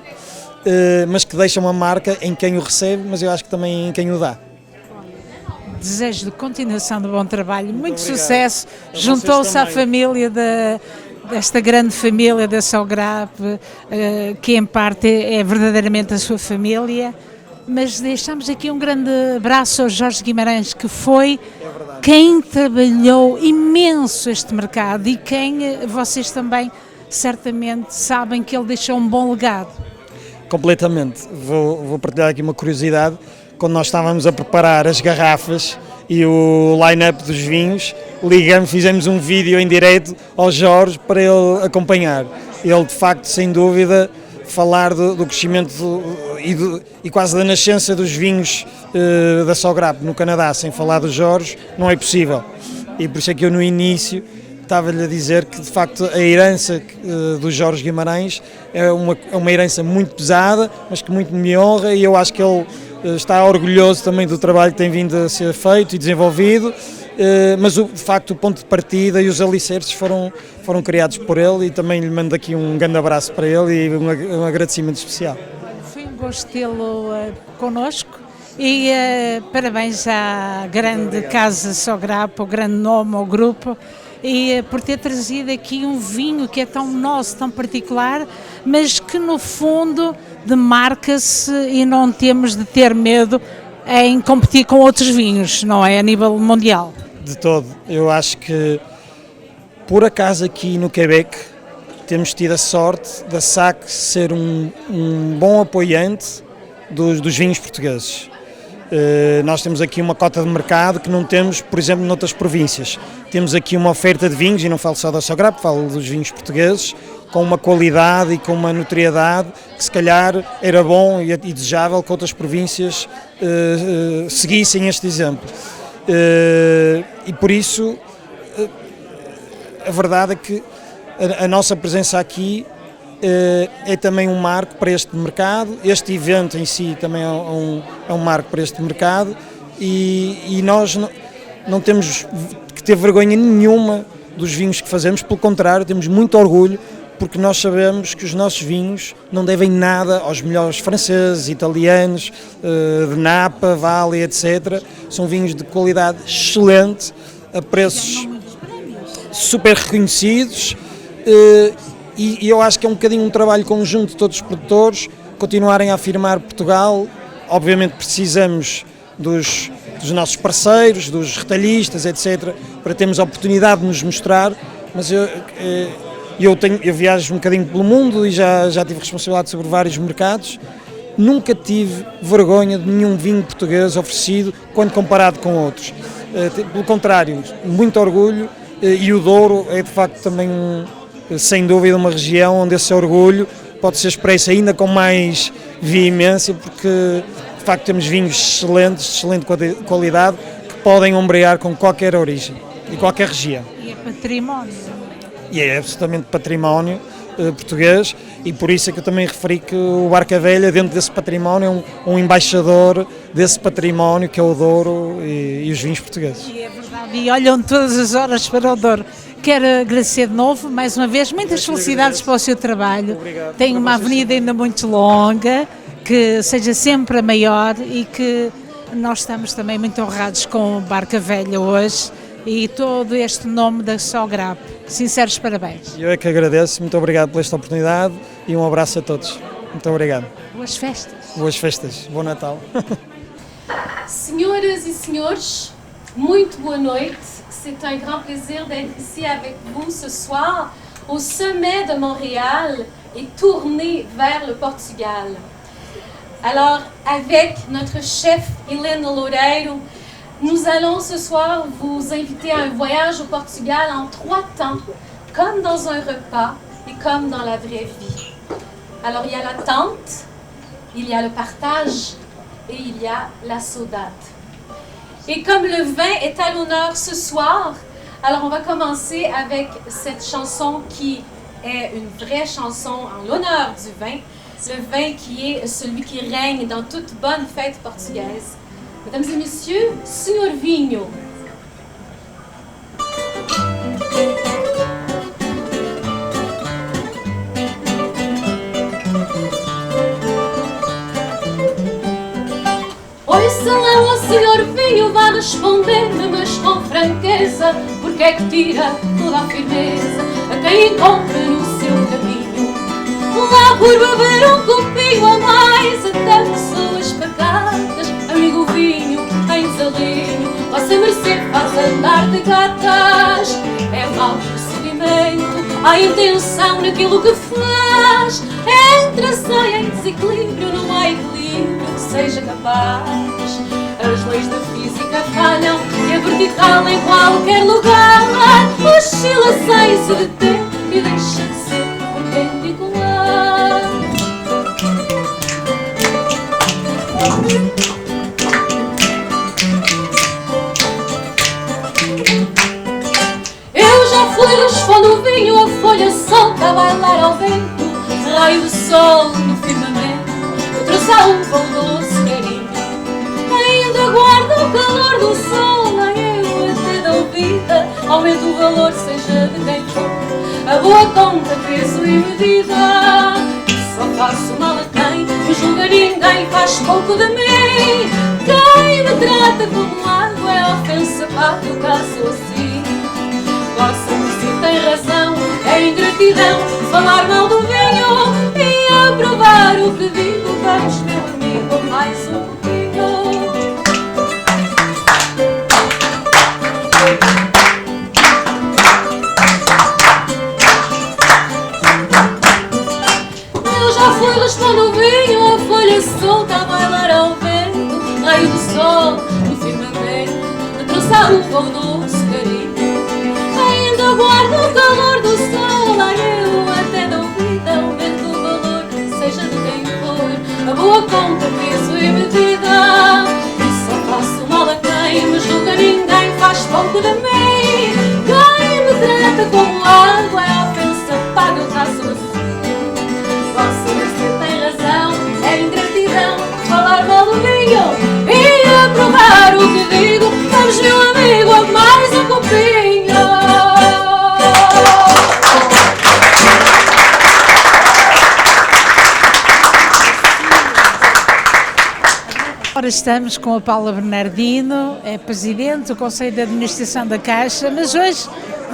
mas que deixa uma marca em quem o recebe, mas eu acho que também em quem o dá. Desejo de continuação de bom trabalho, muito sucesso, juntou-se à família desta grande família da Sograp, que em parte é verdadeiramente a sua família, mas deixamos aqui um grande abraço ao Jorge Guimarães, que foi quem trabalhou imenso este mercado e quem vocês também certamente sabem que ele deixou um bom legado. Completamente. Vou partilhar aqui uma curiosidade. Quando nós estávamos a preparar as garrafas e o line-up dos vinhos, fizemos um vídeo em direto ao Jorge para ele acompanhar. Ele, de facto, sem dúvida, falar do crescimento e quase da nascença dos vinhos da Sograp no Canadá, sem falar do Jorge, não é possível. E por isso é que eu, no início, estava-lhe a dizer que, de facto, a herança do Jorge Guimarães é uma herança muito pesada, mas que muito me honra, e eu acho que ele está orgulhoso também do trabalho que tem vindo a ser feito e desenvolvido, mas, de facto, o ponto de partida e os alicerces foram criados por ele, e também lhe mando aqui um grande abraço para ele e um agradecimento especial. Foi um gosto tê-lo connosco. E parabéns à grande Casa Sograp, ao grande nome, ao grupo, e por ter trazido aqui um vinho que é tão nosso, tão particular, mas que no fundo demarca-se e não temos de ter medo em competir com outros vinhos, não é? A nível mundial. De todo. Eu acho que, por acaso aqui no Quebec, temos tido a sorte da SAC ser um bom apoiante dos vinhos portugueses. Nós temos aqui uma cota de mercado que não temos, por exemplo, noutras províncias. Temos aqui uma oferta de vinhos, e não falo só da Sograp, falo dos vinhos portugueses, com uma qualidade e com uma notoriedade que se calhar era bom e desejável que outras províncias seguissem este exemplo. E por isso, a verdade é que a nossa presença aqui é também um marco para este mercado. Este evento em si também é um marco para este mercado e nós não temos que ter vergonha nenhuma dos vinhos que fazemos, pelo contrário, temos muito orgulho, porque nós sabemos que os nossos vinhos não devem nada aos melhores franceses, italianos, de Napa, Valley, etc. São vinhos de qualidade excelente, a preços super reconhecidos, e eu acho que é um bocadinho um trabalho conjunto de todos os produtores, continuarem a afirmar Portugal. Obviamente precisamos dos nossos parceiros, dos retalhistas, etc., para termos a oportunidade de nos mostrar, mas eu viajo um bocadinho pelo mundo e já tive responsabilidade sobre vários mercados. Nunca tive vergonha de nenhum vinho português oferecido quando comparado com outros. Pelo contrário, muito orgulho, e o Douro é de facto também, sem dúvida, uma região onde esse orgulho pode ser expresso ainda com mais veemência, porque de facto temos vinhos excelentes, de excelente qualidade, que podem ombrear com qualquer origem e qualquer região. E é património. E é absolutamente património português, e por isso é que eu também referi que o Barca Velha, dentro desse património, é um embaixador desse património que é o Douro e os vinhos portugueses. E é verdade, e olham todas as horas para o Douro. Quero agradecer de novo, mais uma vez, muitas felicidades para o seu trabalho. Obrigado. Tem uma avenida ainda muito longa, que seja sempre a maior, e que nós estamos também muito honrados com o Barca Velha hoje e todo este nome da Sograp. Sinceros parabéns. Eu é que agradeço, muito obrigado por esta oportunidade e um abraço a todos. Muito obrigado. Boas festas. Boas festas, bom Natal. Senhoras e senhores, muito boa noite. C'est un grand plaisir d'être ici avec vous ce soir au sommet de Montréal et tourné vers le Portugal. Alors, avec notre chef Helena Loureiro, nous allons ce soir vous inviter à un voyage au Portugal en 3 temps, comme dans un repas et comme dans la vraie vie. Alors, il y a la tente, il y a le partage et il y a la saudade. Et comme le vin est à l'honneur ce soir, alors on va commencer avec cette chanson qui est une vraie chanson en l'honneur du vin, le vin qui est celui qui règne dans toute bonne fête portugaise. Mesdames et messieurs, Senhor Vinho. Ouça lá o Senhor Vinho, vá responder-me, mas com franqueza, porque é que tira toda a firmeza a quem encontra no seu caminho. Lá por beber um copinho a mais, até pessoas pacatas, amigo vinho em desalinho, vossa mercê faz andar de gatas. É mau procedimento, há intenção naquilo que faz, entra, sai em desequilíbrio, não há equilíbrio que seja capaz. As leis da física falham e a vertical em qualquer lugar oscila sem se deter e deixa de ser perpendicular. Eu já fui respondo o vinho, a folha solta a bailar ao vento, raio de sol no firmamento, eu trouxe a uva o doce carinho. Ainda guardo o calor do sol, ai eu até dou vida, aumento o valor seja de quem for, a boa conta, peso e medida. Só faço mal a quem me julga, ninguém faz pouco de mim. Quem me trata como água é ofensa para que eu caso assim. Gosta-me se tem razão, é ingratidão falar mal do vinho e aprovar o que digo. Vamos, meu amigo, mais um pouquinho. Eu já fui respondo o vinho, a folha solta a bailar ao vento, raio do sol no firmamento, me trouxe a uva o doce carinho. Ainda guardo o calor do sol, ai eu até dou vida, aumento o valor, seja de quem for, a boa conta, peso e medida. E só faço mal a quem me julga, ninguém faz pouco de mim. Quem me trata como água é ofensa, paga o traço assim. o que digo. Vamos, meu amigo, a mais um copinho. Agora estamos com a Paula Bernardino, é Presidente do Conselho de Administração da Caixa, mas hoje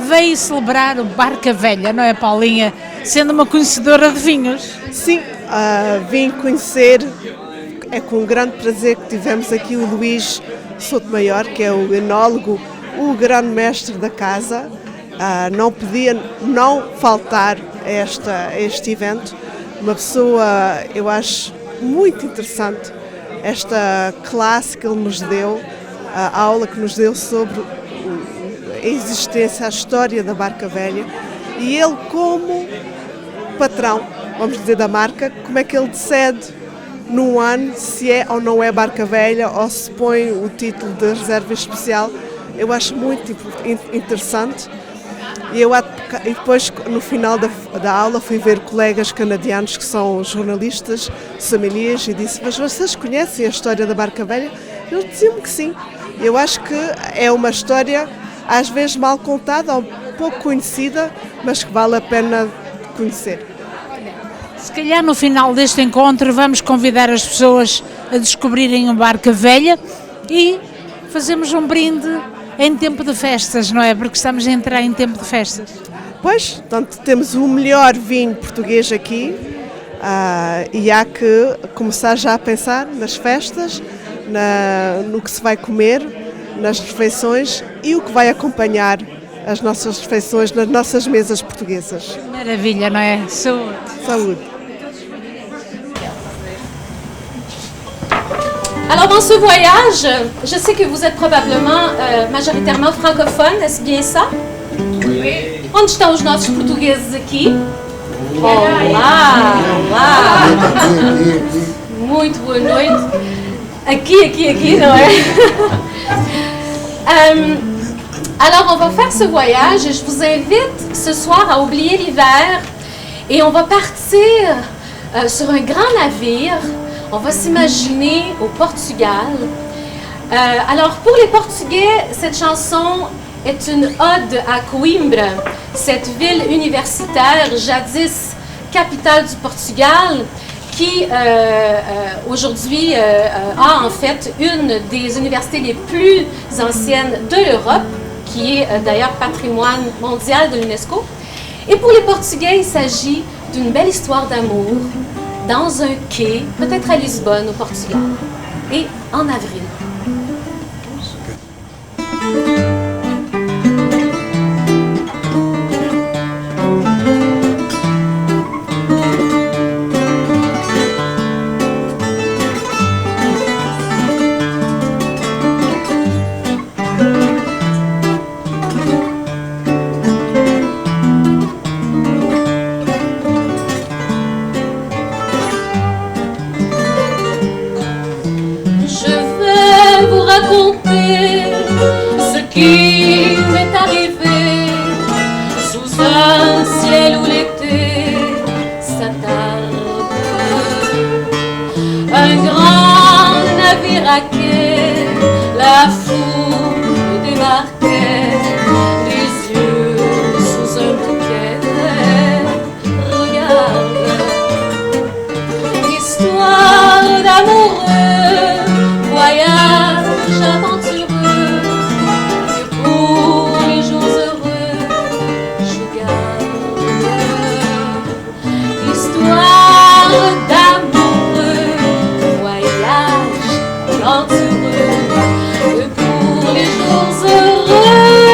veio celebrar o Barca Velha, não é, Paulinha? Sendo uma conhecedora de vinhos. Sim, vim conhecer, é com grande prazer que tivemos aqui o Luís Sotomayor, que é o enólogo, o grande mestre da casa. Não podia não faltar a este evento. Uma pessoa, eu acho, muito interessante. Esta classe que ele nos deu, a aula que nos deu sobre a existência, a história da Barca Velha, e ele como patrão, vamos dizer, da marca, como é que ele decide num ano se é ou não é Barca Velha ou se põe o título de reserva especial. Eu acho muito interessante. E depois, no final da aula, fui ver colegas canadianos que são jornalistas, sommeliers, e disse: mas vocês conhecem a história da Barca Velha? Eles diziam-me que sim. Eu acho que é uma história, às vezes mal contada, ou pouco conhecida, mas que vale a pena conhecer. Se calhar no final deste encontro vamos convidar as pessoas a descobrirem a Barca Velha e fazemos um brinde em tempo de festas, não é? Porque estamos a entrar em tempo de festas. Pois, portanto, temos o melhor vinho português aqui e há que começar já a pensar nas festas, no que se vai comer, nas refeições e o que vai acompanhar as nossas refeições nas nossas mesas portuguesas. Maravilha, não é? Saúde. Saúde. Alors dans ce voyage, je sais que vous êtes probablement majoritairement francophone, est-ce bien ça? Oui. Onde estão os nossos portugueses aqui? Olá, olá. Muito boa noite. Aqui, não é? Alors on va faire ce voyage et je vous invite ce soir à oublier l'hiver et on va partir sur un grand navire. On va s'imaginer au Portugal. Alors, pour les Portugais, cette chanson est une ode à Coimbra, cette ville universitaire, jadis capitale du Portugal, qui aujourd'hui a en fait une des universités les plus anciennes de l'Europe, qui est d'ailleurs patrimoine mondial de l'UNESCO. Et pour les Portugais, il s'agit d'une belle histoire d'amour, dans un quai, peut-être à Lisbonne, au Portugal, et en avril. Ce qui m'est arrivé sous un ciel où l'été s'attarde. Un grand navire à quai, la foule débarquait, les yeux sous un bouquet. Regarde, histoire d'amoureux, voyage aventureux. Pour les jours heureux.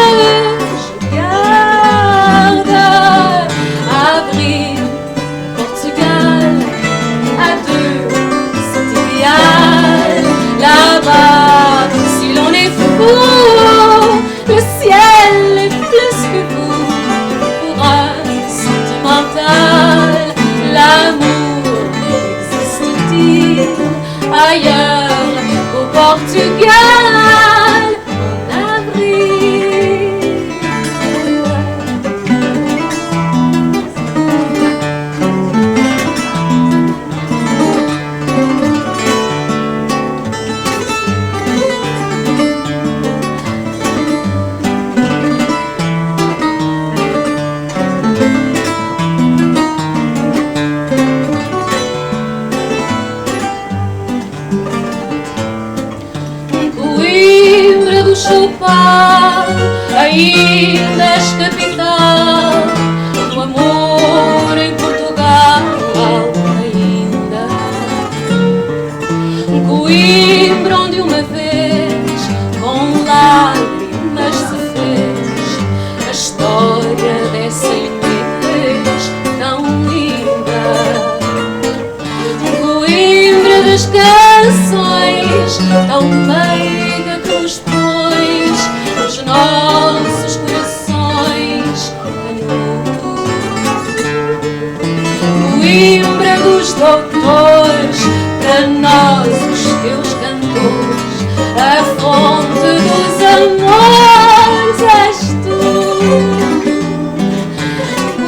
Portugal, ainda és capital do amor em Portugal, ainda. Coimbra, onde uma vez com lágrimas se fez a história dessa inglês tão linda. Coimbra das canções, tão meiga que nos pões nos nossos corações canudos. Coimbra dos doutores, para nós os teus cantores, a fonte dos amores és tu.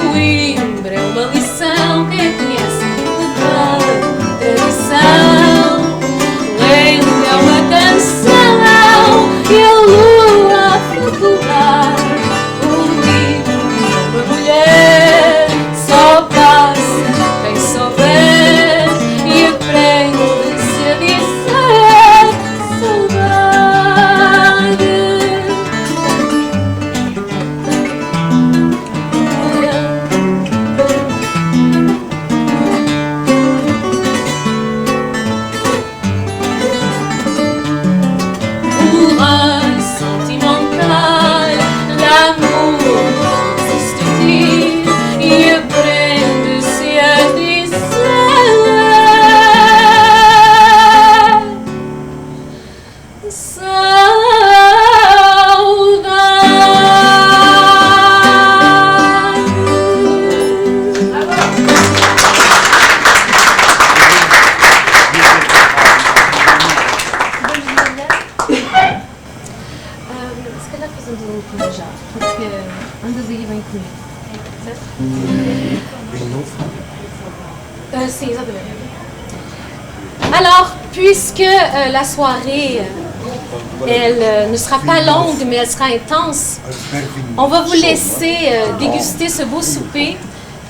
Coimbra é uma lição, quem a conhece de tradição. Lenda é uma canção e a lua a flutuar. Comigo uma mulher só passa quem souber e aprende-se a dizer saudade. Uma sentimental, l'amour existe e aprende-se a dizer se calhar fazemos um planejado, porque andas aí bem comigo, certo? Sim, exatamente. Alors, puisque la soirée, elle ne sera pas longue, mais elle sera intense, on va vous laisser déguster ce beau souper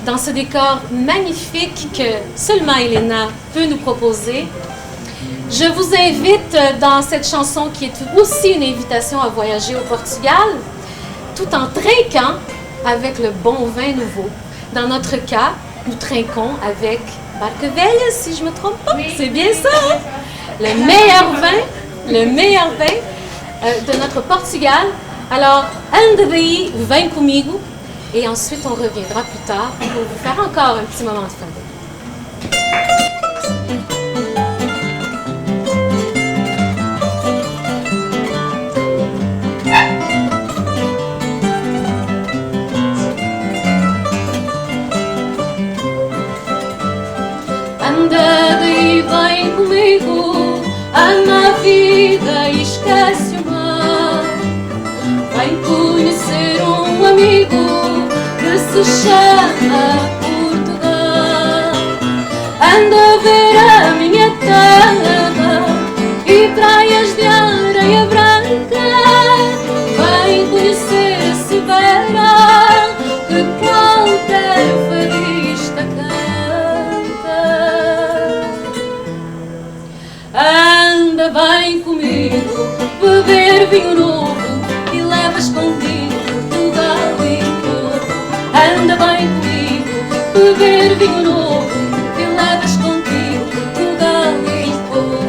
dans ce décor magnifique que seulement Elena peut nous proposer. Je vous invite dans cette chanson qui est aussi une invitation à voyager au Portugal, tout en trinquant avec le bon vin nouveau. Dans notre cas, nous trinquons avec Barca Velha, si je ne me trompe pas. Oui. C'est bien ça, hein? Le meilleur vin de notre Portugal. Alors, anda daí, vem comigo, et ensuite on reviendra plus tard pour vous faire encore un petit moment de fête. Anda daí, vem comigo, ama a vida e esquece o mar. Vem conhecer um amigo que se chama Portugal. Anda ver a minha terra e praias de areia branca. Vem conhecer esse verão que qualquer fadista canta. Anda, vem comigo, beber vinho novo e levas contigo Portugal e povo. Anda, vem comigo, beber vinho novo e levas contigo Portugal e povo.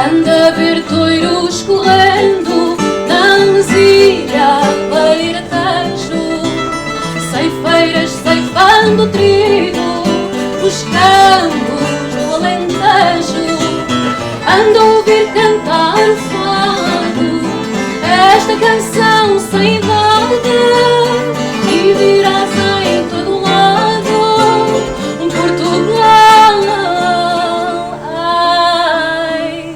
Anda a ver toiros correndo na Lesíria, Beira Tejo, ceifeiras ceifando trigo, os campos do Alentejo. Anda a ouvir cantar o fado, esta canção sem idade, e virás em todo lado um Portugal. Ai,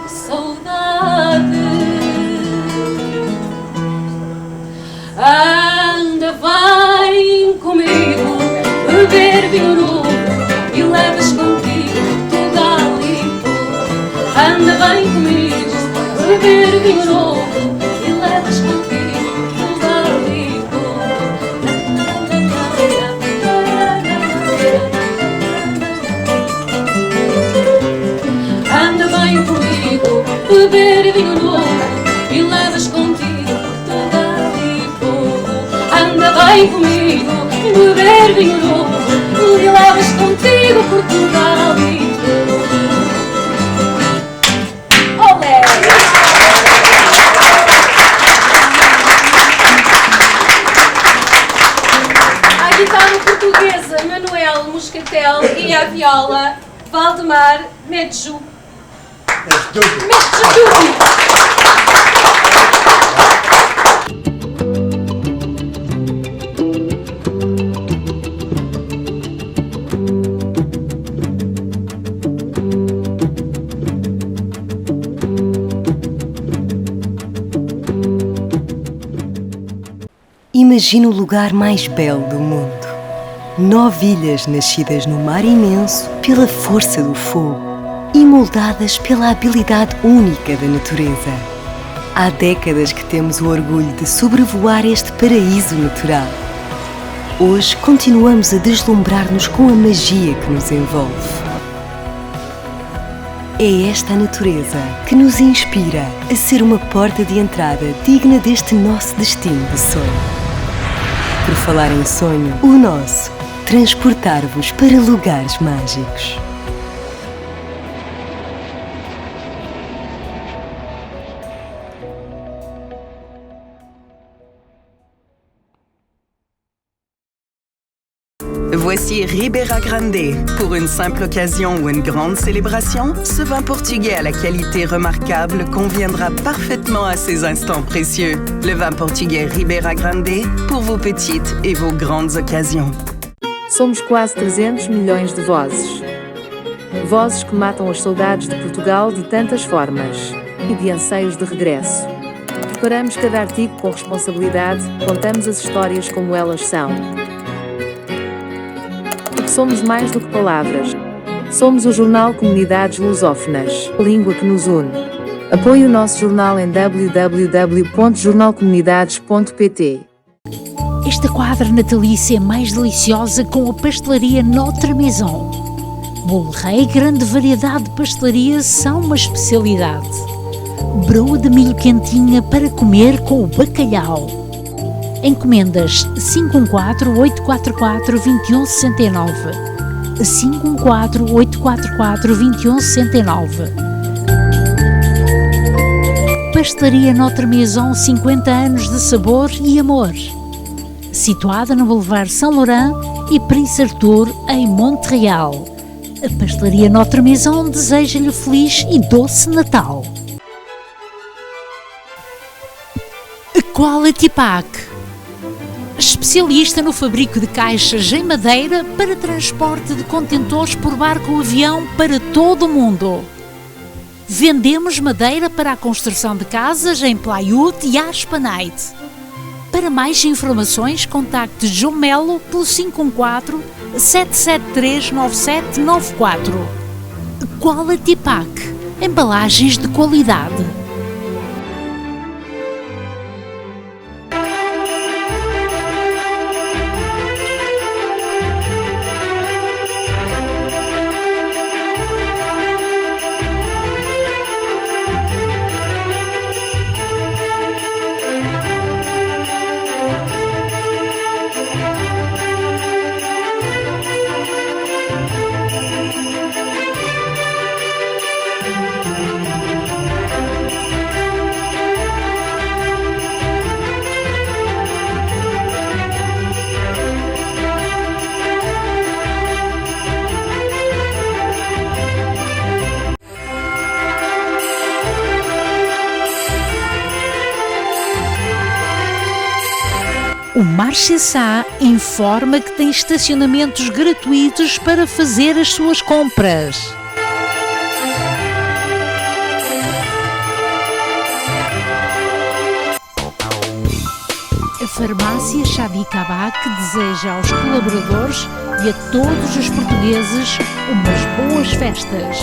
saudade. Anda, vai comigo, beber vinho novo e levas contigo Portugal e povo. Anda, vai comigo, beber vinho novo e levas contigo tudo ali. Anda bem comigo, beber vinho novo e levas contigo Portugal e povo. Anda bem comigo, beber vinho novo e levas contigo Portugal e povo. Olé! A guitarra portuguesa Manuel Moscatel e a viola Valdemar Medju. Imagina o lugar mais belo do mundo. 9 ilhas nascidas no mar imenso pela força do fogo e moldadas pela habilidade única da natureza. Há décadas que temos o orgulho de sobrevoar este paraíso natural. Hoje continuamos a deslumbrar-nos com a magia que nos envolve. É esta a natureza que nos inspira a ser uma porta de entrada digna deste nosso destino de sonho. Por falar em sonho, o nosso, transportar-vos para lugares mágicos. Voici Ribera Grande. Pour une simple occasion ou une grande célébration, ce vin portugais à la qualité remarquable conviendra parfaitement à ces instants précieux. Le vin portugais Ribera Grande pour vos petites et vos grandes occasions. Somos quase 300 milhões de vozes. Vozes que matam as saudades de Portugal de tantas formas e de anseios de regresso. Preparamos cada artigo com responsabilidade, contamos as histórias como elas são. Somos mais do que palavras. Somos o jornal Comunidades Lusófonas, a língua que nos une. Apoie o nosso jornal em www.jornalcomunidades.pt. Esta quadra natalícia é mais deliciosa com a pastelaria Notre Maison. Bolo Rei e grande variedade de pastelarias são uma especialidade. Broa de milho quentinha para comer com o bacalhau. Encomendas 514-844-2169. 514-844-2169. Pastelaria Notre Maison, 50 anos de sabor e amor. Situada no Boulevard Saint-Laurent e Prince Arthur, em Montreal. A Pastelaria Notre Maison deseja-lhe feliz e doce Natal. Quality Pack. Especialista no fabrico de caixas em madeira para transporte de contentores por barco ou avião para todo o mundo. Vendemos madeira para a construção de casas em plywood e aspanite. Para mais informações, contacte João Melo pelo 514-773-9794. Quality Pack. Embalagens de qualidade. O Marchesá informa que tem estacionamentos gratuitos para fazer as suas compras. A farmácia Shadi Kabak deseja aos colaboradores e a todos os portugueses umas boas festas.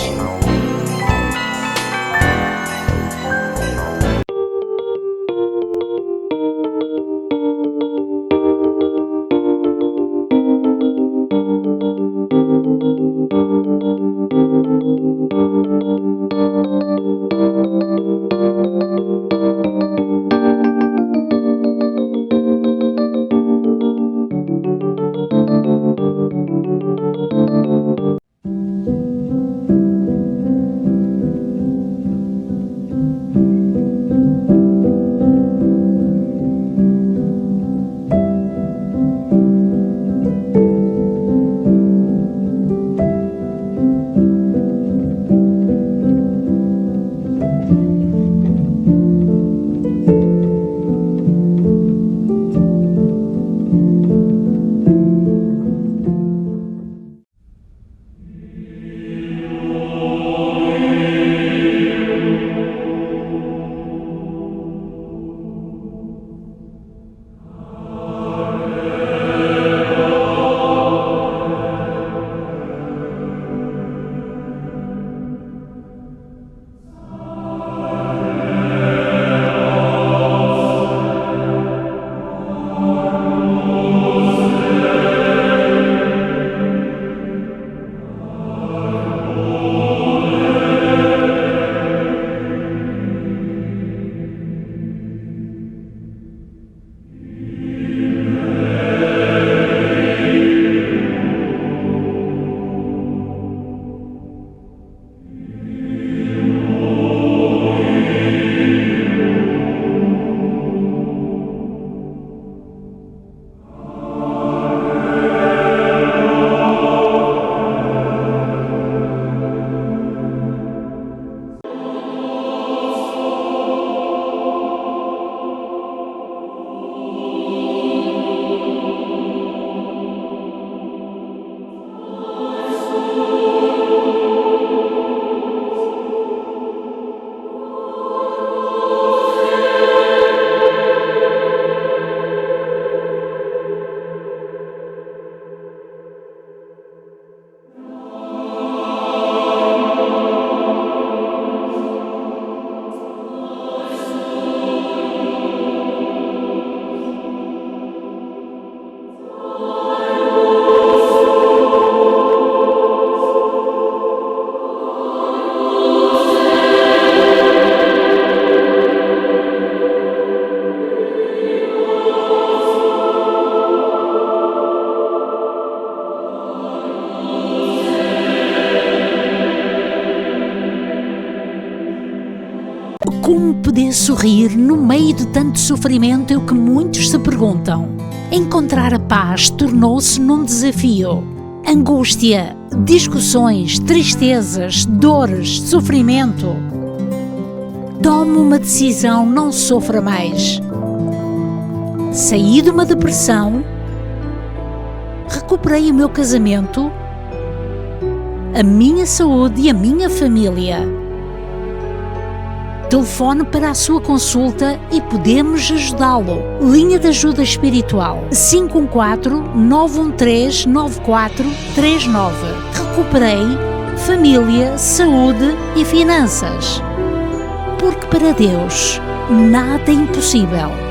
Como poder sorrir no meio de tanto sofrimento é o que muitos se perguntam. Encontrar a paz tornou-se num desafio. Angústia, discussões, tristezas, dores, sofrimento. Tome uma decisão, não sofra mais. Saí de uma depressão, recuperei o meu casamento, a minha saúde e a minha família. Telefone para a sua consulta e podemos ajudá-lo. Linha de ajuda espiritual 514-913-9439. Recuperei família, saúde e finanças. Porque para Deus nada é impossível.